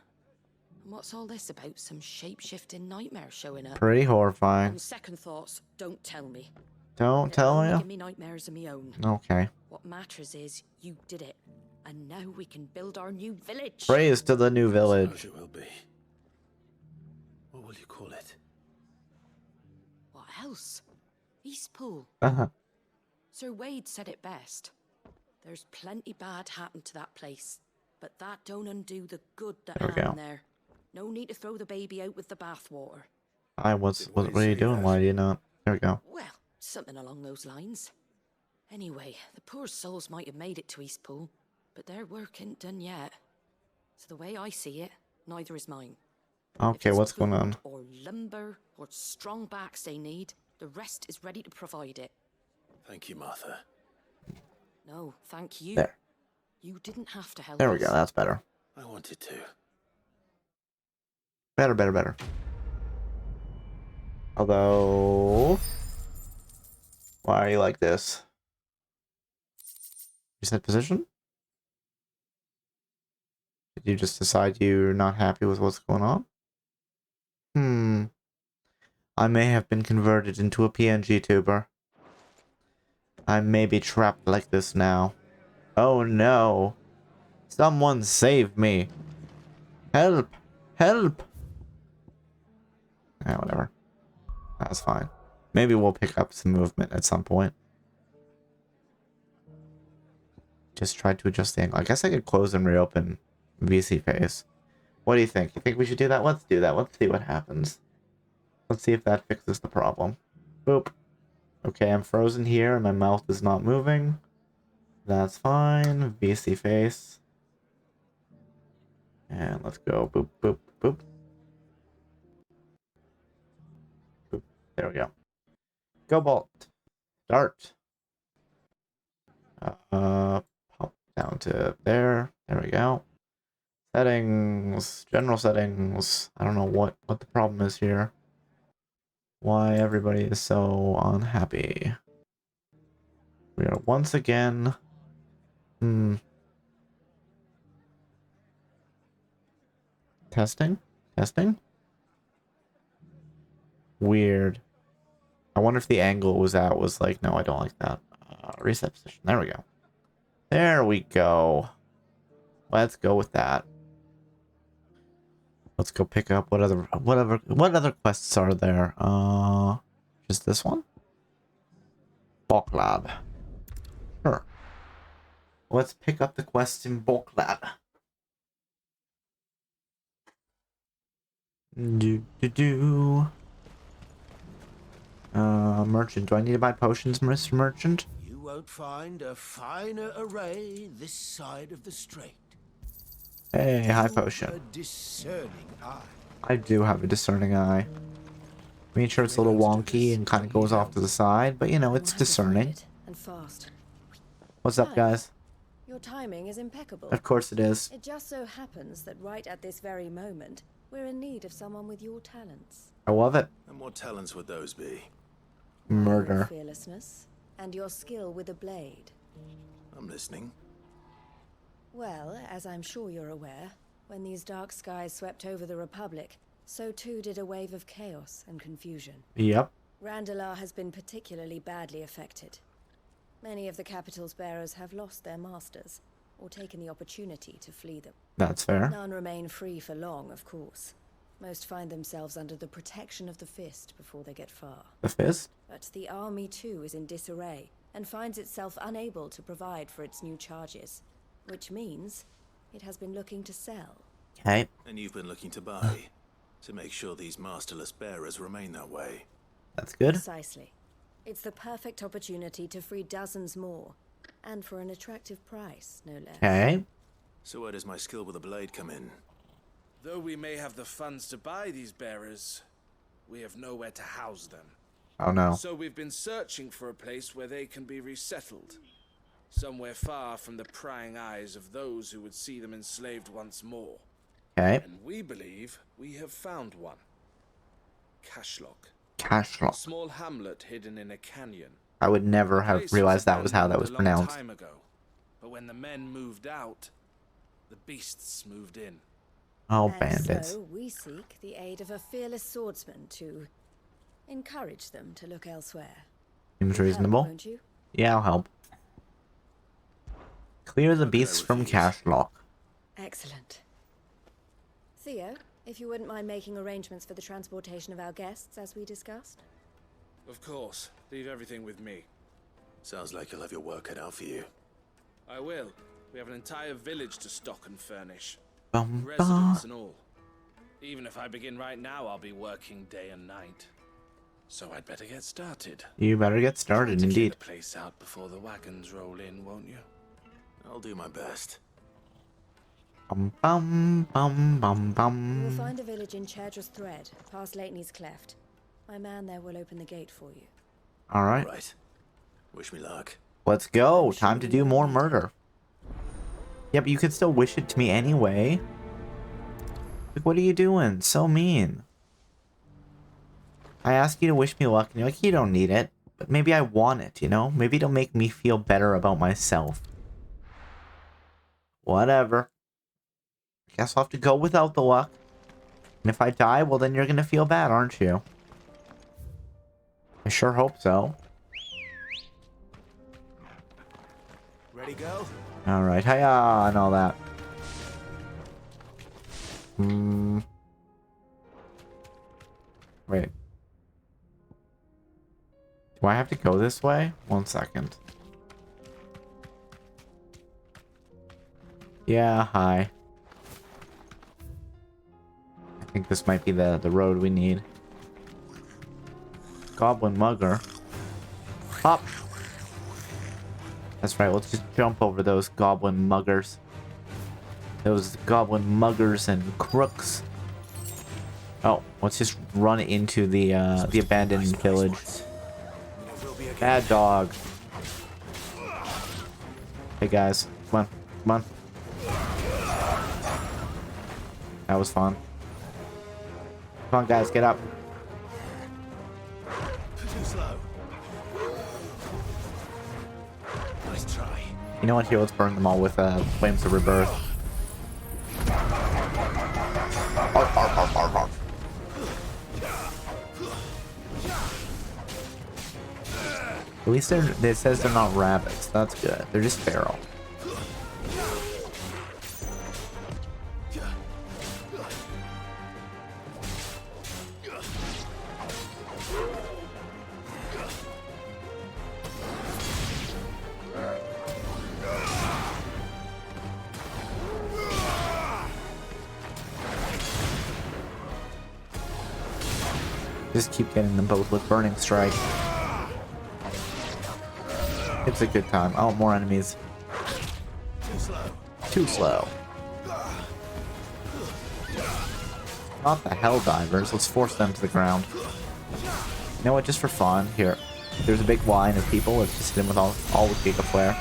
And what's all this about some shape-shifting nightmare showing up? Pretty horrifying. On second thoughts, don't tell me. Don't tell It'll you? give me nightmares of my own. Okay. What matters is you did it. And now we can build our new village. Praise to the new village. It will be. What will you call it? What else? Eastpool. Uh-huh. Sir Wade said it best. There's plenty bad happened to that place, but that don't undo the good that There we happened go. there. No need to throw the baby out with the bathwater. What are you doing? Why do you not? There we go. Well, something along those lines. Anyway, the poor souls might have made it to Eastpool, but their work ain't done yet. So the way I see it, neither is mine. Okay, what's going on? Or lumber, or strong backs they need, the rest is ready to provide it. Thank you, Martha. No, thank you. There. You didn't have to help There we us. go, that's better. I wanted to. Better. Although... Why are you like this? Reset position? Did you just decide you're not happy with what's going on? I may have been converted into a PNG tuber. I may be trapped like this now. Oh no! Someone save me! Help! Help! Whatever. That's fine. Maybe we'll pick up some movement at some point. Just try to adjust the angle. I guess I could close and reopen VC face. What do you think? You think we should do that? Let's do that. Let's see what happens. Let's see if that fixes the problem. Boop. Okay, I'm frozen here and my mouth is not moving. That's fine. VC face. And let's go. Boop, boop, boop. Boop. There we go. Cobalt. Start. Pop down to there. There we go. Settings. General settings. I don't know what the problem is here. Why everybody is so unhappy. We are once again... Testing? Weird. I wonder if the angle was like, no, I don't like that. Reset position. There we go. There we go. Let's go with that. Let's go pick up what other quests are there? Just this one? Bulk Lab. Sure. Let's pick up the quest in Bulk Lab. Merchant. Do I need to buy potions, Mr. Merchant? You won't find a finer array this side of the strait. Hey, high A potion. discerning eye. I do have a discerning eye. I mean, sure, it's a little wonky and kind of goes off to the side, but you know, it's discerning. And fast. What's up, guys? Your timing is impeccable. Of course it is. It just so happens that right at this very moment, we're in need of someone with your talents. I love it. And what talents would those be? Murder. Your fearlessness and your skill with a blade. I'm listening. Well, as I'm sure you're aware, when these dark skies swept over the Republic, so too did a wave of chaos and confusion. Yep. Randalar has been particularly badly affected. Many of the capital's bearers have lost their masters, or taken the opportunity to flee them. That's fair. None remain free for long, of course. Most find themselves under the protection of the Fist before they get far. The Fist? But the army too is in disarray, and finds itself unable to provide for its new charges. Which means it has been looking to sell. Okay. And you've been looking to buy, to make sure these masterless bearers remain that way. That's good. Precisely. It's the perfect opportunity to free dozens more, and for an attractive price, no less. Okay. So where does my skill with a blade come in? Though we may have the funds to buy these bearers, we have nowhere to house them. Oh no. So we've been searching for a place where they can be resettled. Somewhere far from the prying eyes of those who would see them enslaved once more. Okay. And we believe we have found one. Cashlock. Cashlock. A small hamlet hidden in a canyon. I would never have Place realized that was how that was abandoned a long pronounced. time ago. But when the men moved out, the beasts moved in. Oh, And bandits. so we seek the aid of a fearless swordsman to encourage them to look elsewhere. Seems You'll reasonable. help, won't you? Yeah, I'll help. Clear the beasts from Cashlock. Excellent. Theo, if you wouldn't mind making arrangements for the transportation of our guests, as we discussed. Of course. Leave everything with me. Sounds like you'll have your work cut out for you. I will. We have an entire village to stock and furnish. Bum, Residents and all. Even if I begin right now, I'll be working day and night. So I'd better get started. You better get started, Try to indeed. clear the place out before the wagons roll in, won't you? I'll do my best. Bum bum bum bum You will bum. find a village in Chadra's Thread, past Lateney's Cleft. My man there will open the gate for you. Alright. Right. Wish me luck. Let's go. Time to do more murder. Yeah, but you can still wish it to me anyway. Like, what are you doing? So mean. I ask you to wish me luck, and you're like, you don't need it. But maybe I want it, you know? Maybe it'll make me feel better about myself. Whatever. Guess I'll have to go without the luck. And if I die, well then you're gonna feel bad, aren't you? I sure hope so. Ready, go? Alright, hiya, and all that. Wait. Do I have to go this way? 1 second. Yeah, hi. I think this might be the road we need. Goblin mugger. Hop! That's right, let's just jump over those goblin muggers. Those goblin muggers and crooks. Oh, let's just run into the abandoned village. Bad dog. Hey guys, come on, come on. That was fun. Come on guys, get up. Too slow. Nice try. You know what, here, let's burn them all with Flames of Rebirth. Arf, arf, arf, arf, arf. At least it says they're not rabbits. That's good. They're just feral. Just keep getting them both with Burning Strike. It's a good time. Oh, more enemies. Too slow. Too slow. Not the Hell Divers. Let's force them to the ground. You know what? Just for fun. Here. There's a big line of people. Let's just hit them with all with Giga Flare.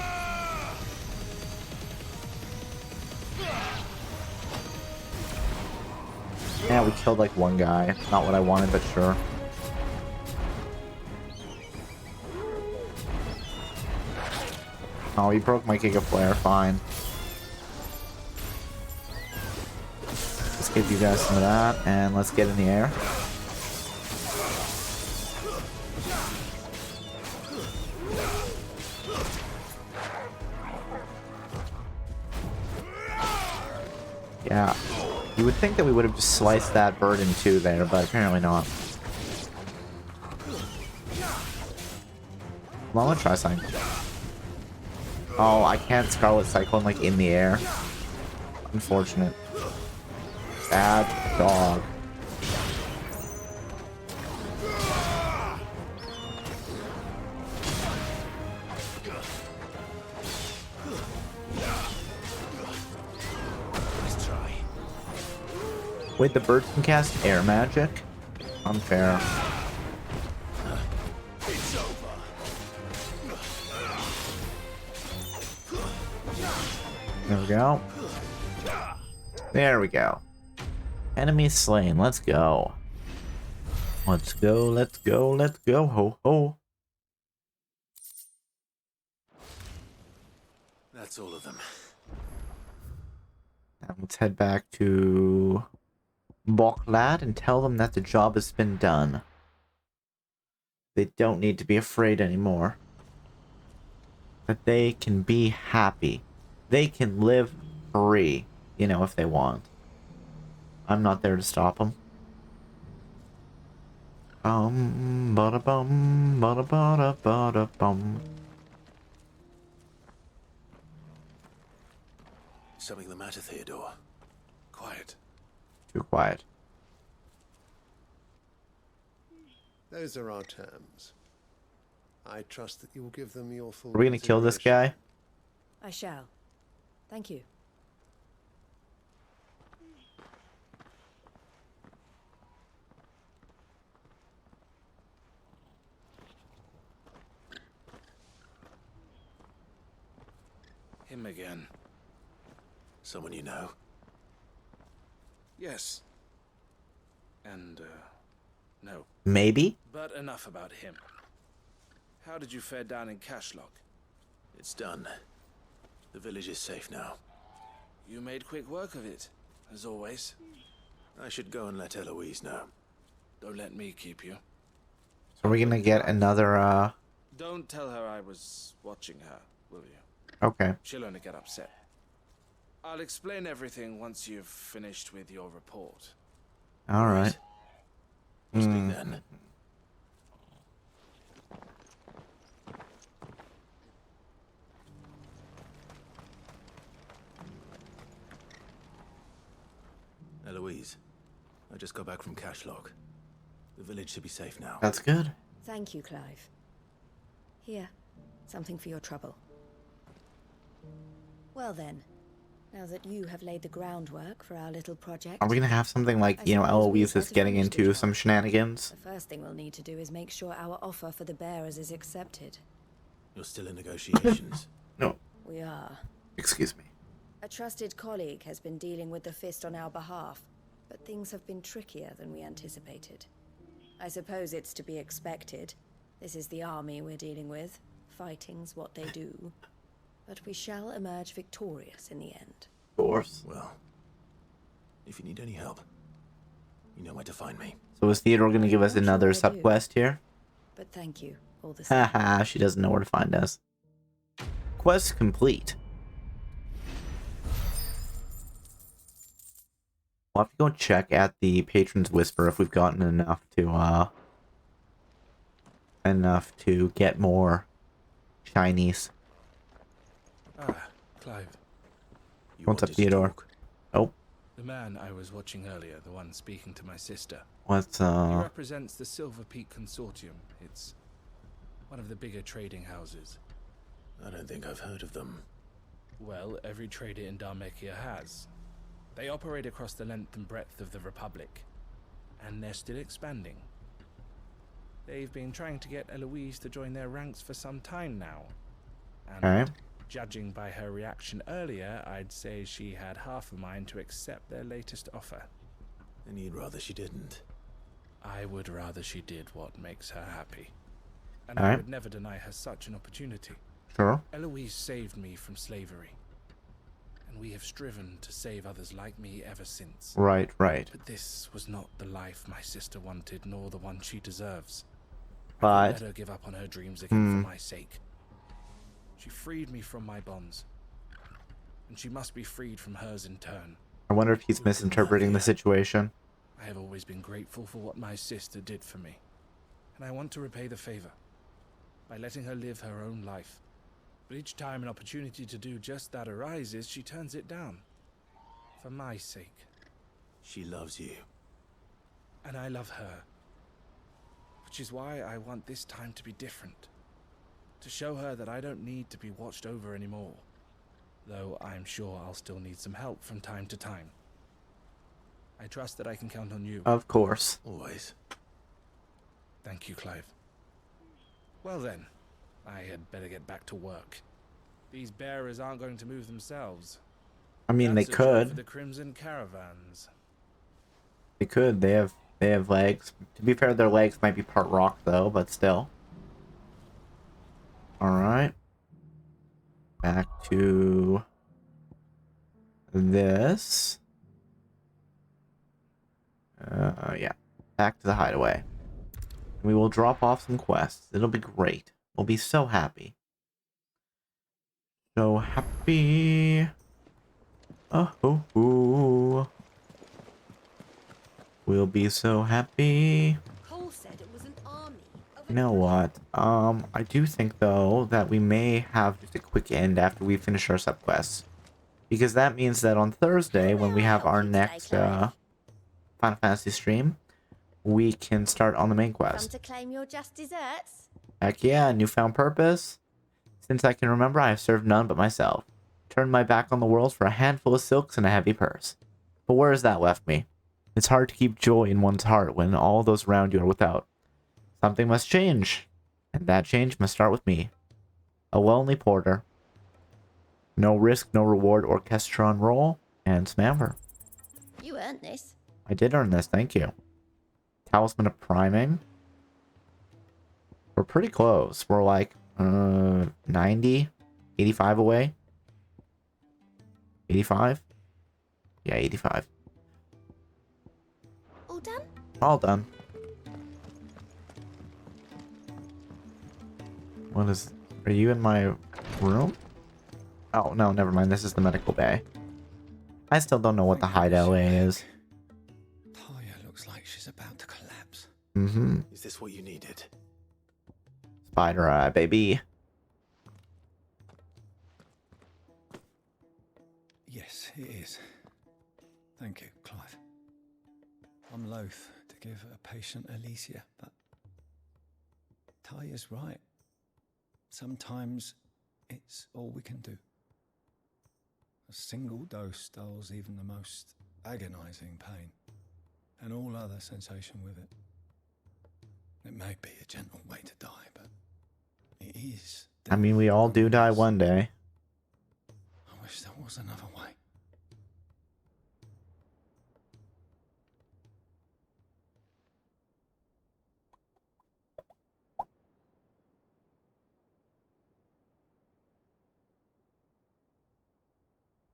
Yeah, we killed like one guy. Not what I wanted, but sure. Oh, he broke my Giga Flare. Fine. Let's give you guys some of that, and let's get in the air. Yeah. You would think that we would have just sliced that bird in two there, but apparently not. Well, I'm gonna try something. Oh, I can't Scarlet Cyclone like in the air. Unfortunate. Bad dog. Wait, the bird can cast air magic? Unfair. It's over. There we go. There we go. Enemy slain. Let's go. Let's go, let's go, let's go. Ho ho. That's all of them. Now let's head back to Boklad and tell them that the job has been done. They don't need to be afraid anymore. That they can be happy. They can live free, you know, if they want. I'm not there to stop them. Bada bum, bada bada bada bum. Something the matter, Theodore? Quiet. Too quiet. Those are our terms. I trust that you will give them your full Are we gonna kill this guy? I shall. Thank you. Him again. Someone you know? Yes. And, no. Maybe? But enough about him. How did you fare down in Cashlock? It's done. The village is safe now. You made quick work of it, as always. I should go and let Eloise know. Don't let me keep you. So we're gonna get another, Don't tell her I was watching her, will you? Okay. She'll only get upset. I'll explain everything once you've finished with your report. Alright. We'll speak then. Eloise, I just got back from Cashlock. The village should be safe now. That's good. Thank you, Clive. Here, something for your trouble. Well then, now that you have laid the groundwork for our little project... Are we gonna have something like, you know, Eloise is getting into some shenanigans? The first thing we'll need to do is make sure our offer for the bearers is accepted. You're still in negotiations? No. We are. Excuse me. A trusted colleague has been dealing with the Fist on our behalf, but things have been trickier than we anticipated. I suppose it's to be expected. This is the army we're dealing with. Fighting's what they do. But we shall emerge victorious in the end. Of course. Well, if you need any help, you know where to find me. So is Theodore gonna give us another sub-quest here? But thank you, all the same. Haha, she doesn't know where to find us. Quest complete. We'll have to go check at the Patron's Whisper if we've gotten enough to get more Chinese. Ah, Clive. What's up, Theodore? Oh. The man I was watching earlier, the one speaking to my sister. What's, He represents the Silver Peak Consortium. It's one of the bigger trading houses. I don't think I've heard of them. Well, every trader in Dharmekia has. They operate across the length and breadth of the Republic, and they're still expanding. They've been trying to get Eloise to join their ranks for some time now. And judging by her reaction earlier, I'd say she had half a mind to accept their latest offer. And you'd rather she didn't? I would rather she did what makes her happy. And I would never deny her such an opportunity. Sure. Eloise saved me from slavery. And we have striven to save others like me ever since. Right. But this was not the life my sister wanted, nor the one she deserves. I But let her give up on her dreams again for my sake. She freed me from my bonds, and she must be freed from hers in turn. I wonder if he's misinterpreting the situation. I have always been grateful for what my sister did for me, and I want to repay the favor by letting her live her own life. But each time an opportunity to do just that arises, she turns it down. For my sake. She loves you. And I love her. Which is why I want this time to be different. To show her that I don't need to be watched over anymore. Though I'm sure I'll still need some help from time to time. I trust that I can count on you. Of course. Always. Thank you, Clive. Well then, I had better get back to work. These bearers aren't going to move themselves. I mean, That's they a job could. for the Crimson Caravans. They could. They have legs. To be fair, their legs might be part rock though, but still. Alright. Back to this. Yeah. Back to the hideaway. We will drop off some quests. It'll be great. We'll be so happy. So happy. Oh. We'll be so happy. Cole said it was an army. You know what? I do think though that we may have just a quick end after we finish our subquests. Because that means that on Thursday, when we have our next Final Fantasy stream, we can start on the main quest. Come to claim your just desserts? Heck yeah, newfound purpose. Since I can remember, I have served none but myself. Turned my back on the world for a handful of silks and a heavy purse. But where has that left me? It's hard to keep joy in one's heart when all those around you are without. Something must change, and that change must start with me. A lonely porter. No risk, no reward, orchestron roll, and Smamber. You earned this. I did earn this, thank you. Talisman of Priming. We're pretty close. We're like 90, 85 away. 85? Yeah, 85. All done? All done. What is... Are you in my room? Oh, no, never mind. This is the medical bay. I still don't know what the hideaway is. Taya looks like she's about to collapse. Mm-hmm. Is this what you needed? Spider eye, baby. Yes, it is. Thank you, Clive. I'm loath to give a patient Alicia, but Taya's right. Sometimes it's all we can do. A single dose dulls even the most agonizing pain, and all other sensation with it. It may be a gentle way to die, but it is. I mean, we all do die one day. I wish there was another way.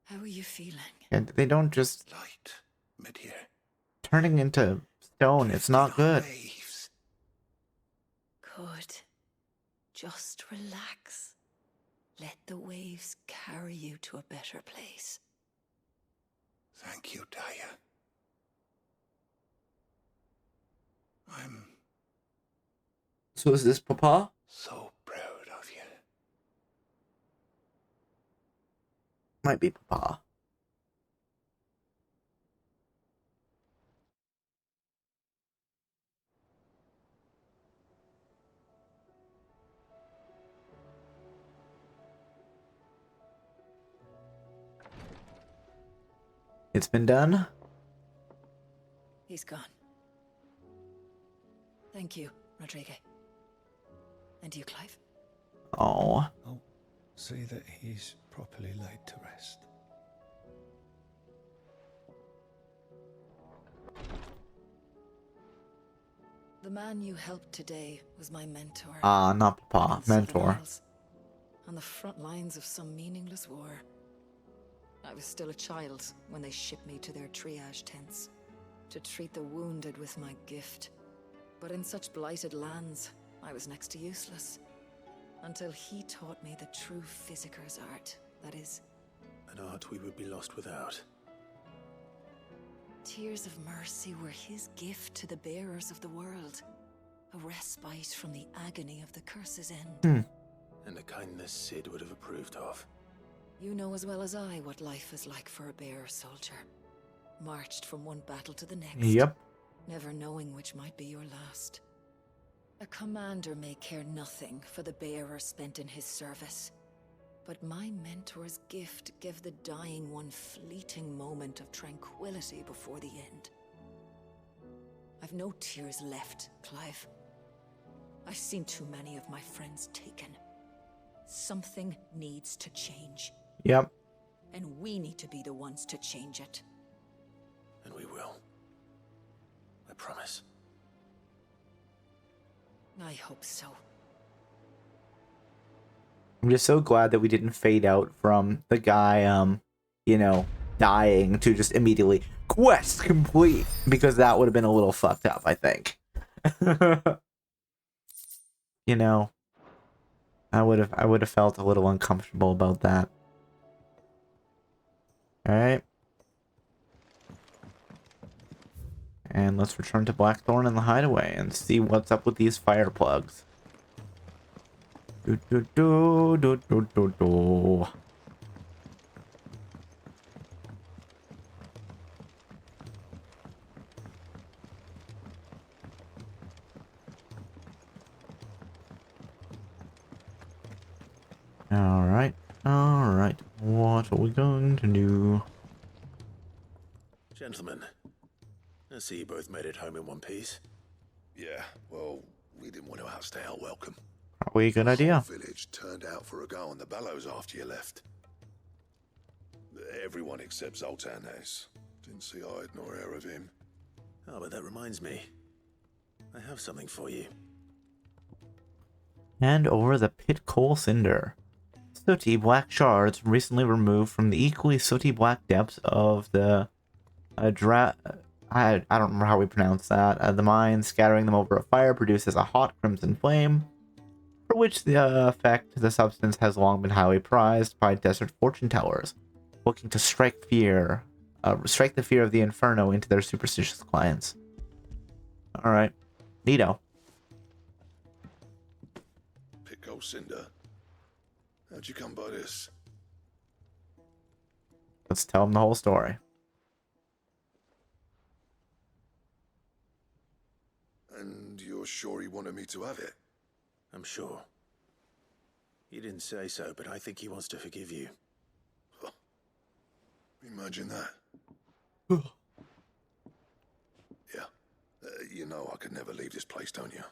How are you feeling? And they don't just... Light, mid-here. Turning into stone, it's not good. Good. Just relax. Let the waves carry you to a better place. Thank you, Taya. I'm So is this Papa? so proud of you. Might be Papa. It's been done. He's gone. Thank you, Rodrigo. And you, Clive? Oh. I'll see that he's properly laid to rest. The man you helped today was my mentor. Ah, not Papa. Mentor. On the front lines of some meaningless war. I was still a child when they shipped me to their triage tents to treat the wounded with my gift. But in such blighted lands, I was next to useless. Until he taught me the true physicker's art, that is. An art we would be lost without. Tears of mercy were his gift to the bearers of the world. A respite from the agony of the curse's end. And a kindness Sid would have approved of. You know as well as I what life is like for a bearer soldier. Marched from one battle to the next. Yep. Never knowing which might be your last. A commander may care nothing for the bearer spent in his service. But my mentor's gift gave the dying one fleeting moment of tranquility before the end. I've no tears left, Clive. I've seen too many of my friends taken. Something needs to change. Yep. And we need to be the ones to change it. And we will. I promise. I hope so. I'm just so glad that we didn't fade out from the guy, you know, dying to just immediately quest complete, because that would have been a little fucked up, I think. You know, I would have felt a little uncomfortable about that. All right. And let's return to Blackthorn in the hideaway and see what's up with these fire plugs. Do do do do do do do. All right. What are we going to do? Gentlemen, I see you both made it home in one piece. Yeah, well, we didn't want to outstay our welcome. Probably a good idea. The village turned out for a go on the bellows after you left. Everyone except Zoltan has. Didn't see hide nor hair of him. Oh, but that reminds me. I have something for you. Hand over the pit coal cinder. Sooty black shards recently removed from the equally sooty black depths of the I don't remember how we pronounce that. The mine, scattering them over a fire, produces a hot crimson flame, for which the effect the substance has long been highly prized by desert fortune tellers, looking to strike the fear of the inferno into their superstitious clients. All right, neato. Pico Cinder. How'd you come by this? Let's tell them the whole story. And you're sure he wanted me to have it? I'm sure. He didn't say so, but I think he wants to forgive you. Huh. Imagine that. Yeah. You know I could never leave this place, don't you?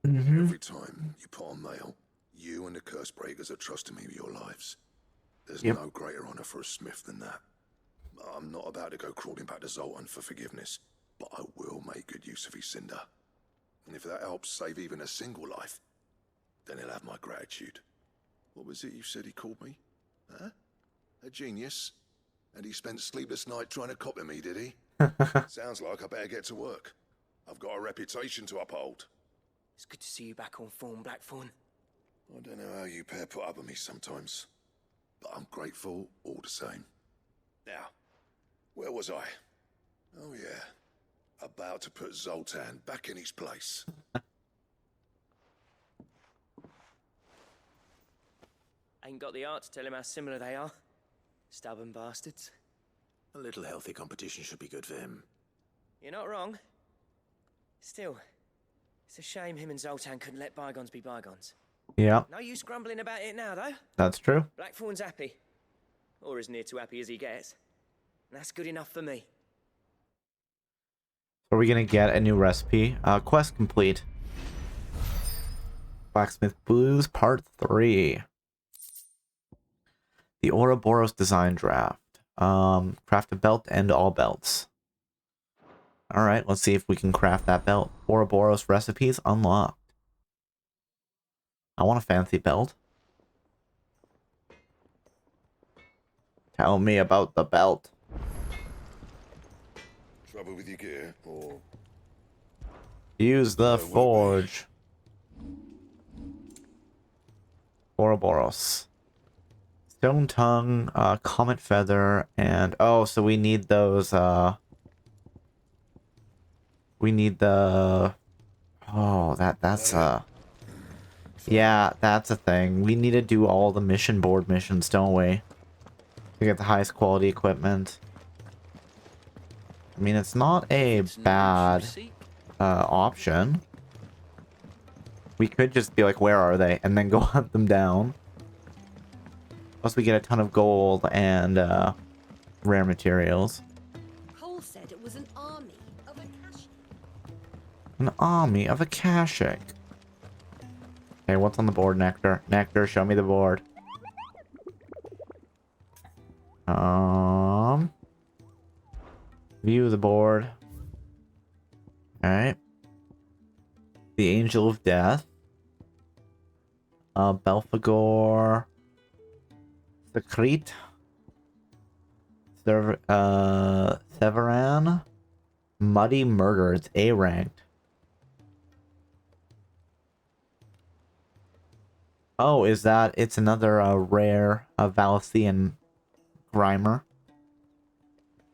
Mm-hmm. Every time you put on mail, you and the curse breakers are trusting me with your lives. There's no greater honor for a smith than that. I'm not about to go crawling back to Zoltan for forgiveness, but I will make good use of his cinder. And if that helps save even a single life, then he'll have my gratitude. What was it you said he called me? Huh? A genius? And he spent sleepless night trying to copy me, did he? Sounds like I better get to work. I've got a reputation to uphold. It's good to see you back on form, Blackthorn. I don't know how you pair put up with me sometimes, but I'm grateful all the same. Now, where was I? Oh yeah, about to put Zoltan back in his place. Ain't got the art to tell him how similar they are. Stubborn bastards. A little healthy competition should be good for him. You're not wrong. Still, it's a shame him and Zoltan couldn't let bygones be bygones. Yeah. No use grumbling about it now, though. That's true. Blackthorn's happy. Or as near to happy as he gets. And that's good enough for me. Are we gonna get a new recipe? Quest complete. Blacksmith Blues Part 3. The Ouroboros design draft. Craft a belt and all belts. Alright, let's see if we can craft that belt. Ouroboros recipes unlocked. I want a fancy belt. Tell me about the belt. Trouble with your gear, or... Use the forge. Ouroboros. Stone tongue, comet feather, and... Oh, so we need those, we need the... Oh, that's, yeah, that's a thing. We need to do all the mission board missions, don't we? To get the highest quality equipment. I mean, it's not a bad option. We could just be like, where are they? And then go hunt them down. Plus we get a ton of gold and rare materials. Cole said it was an army of Akashic. An army of Akashic. Okay, what's on the board, Nectar? Nectar, show me the board. View the board. Alright. The Angel of Death. Belphegor. Secrete. Severan. Muddy Murder. It's A ranked. Oh, is that? It's another rare Valician Grimer.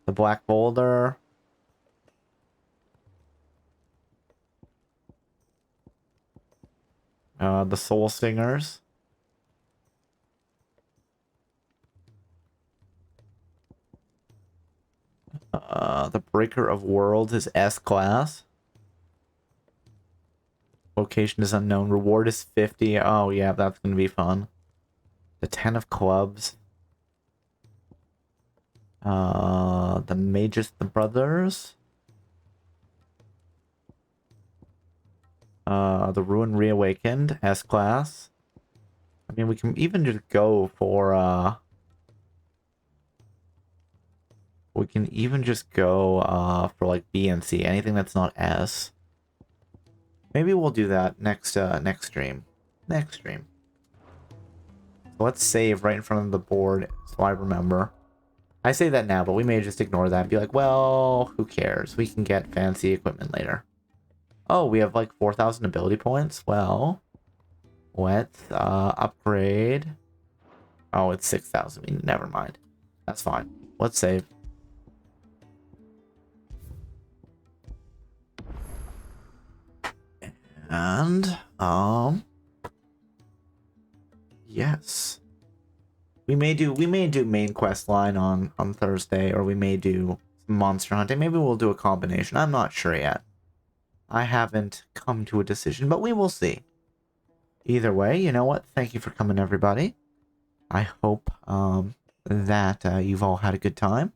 The Black Boulder. The Soul Singers. The Breaker of Worlds is S-Class. Location is unknown. Reward is 50. Oh, yeah, that's going to be fun. The 10 of Clubs. The Magus the Brothers. The Ruin Reawakened, S-Class. I mean, we can even just go for, we can even just go, for, like, B and C. Anything that's not S. Maybe we'll do that next, next stream. Next stream. So let's save right in front of the board so I remember. I say that now, but we may just ignore that and be like, well, who cares? We can get fancy equipment later. Oh, we have like 4,000 ability points? Well, let's upgrade. Oh, it's 6,000. Never mind. That's fine. Let's save. And, yes. We may do main quest line on Thursday, or we may do some monster hunting. Maybe we'll do a combination. I'm not sure yet. I haven't come to a decision, but we will see. Either way, you know what? Thank you for coming, everybody. I hope that you've all had a good time.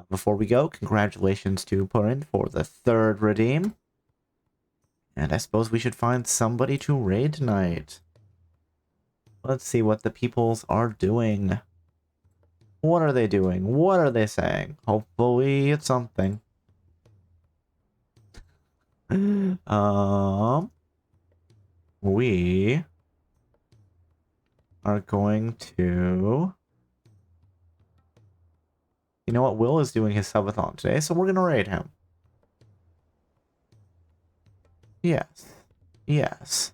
Before we go, congratulations to Purin for the 3rd redeem. And I suppose we should find somebody to raid tonight. Let's see what the peoples are doing. What are they doing? What are they saying? Hopefully it's something. We are going to... You know what? Will is doing his subathon today, so we're going to raid him. Yes. Yes.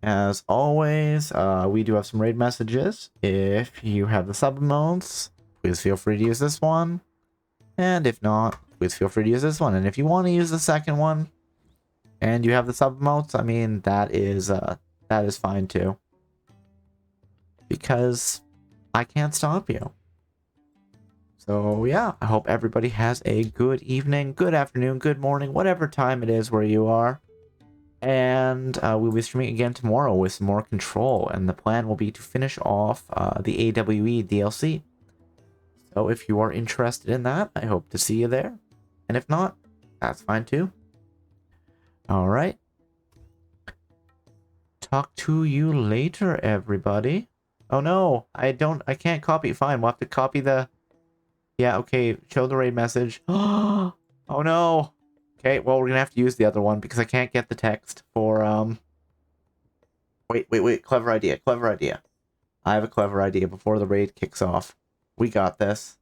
As always, we do have some raid messages. If you have the sub emotes, please feel free to use this one. And if not, please feel free to use this one. And if you want to use the second one, and you have the sub emotes, I mean, that is fine too. Because I can't stop you. So yeah, I hope everybody has a good evening, good afternoon, good morning, whatever time it is where you are. And we'll be streaming again tomorrow with some more Control. And the plan will be to finish off the AWE DLC. So if you are interested in that, I hope to see you there. And if not, that's fine too. Alright. Talk to you later, everybody. Oh no, I can't copy. Fine, we'll have to copy the... Yeah, okay, show the raid message. Oh no! Okay, well, we're gonna have to use the other one because I can't get the text for, Wait, clever idea. I have a clever idea before the raid kicks off. We got this.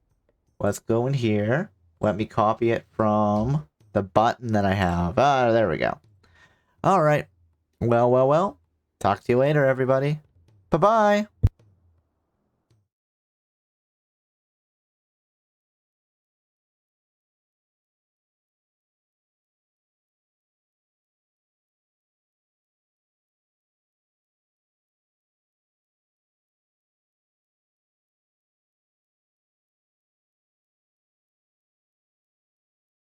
Let's go in here. Let me copy it from the button that I have. Ah, there we go. Alright. Well. Talk to you later, everybody. Bye-bye.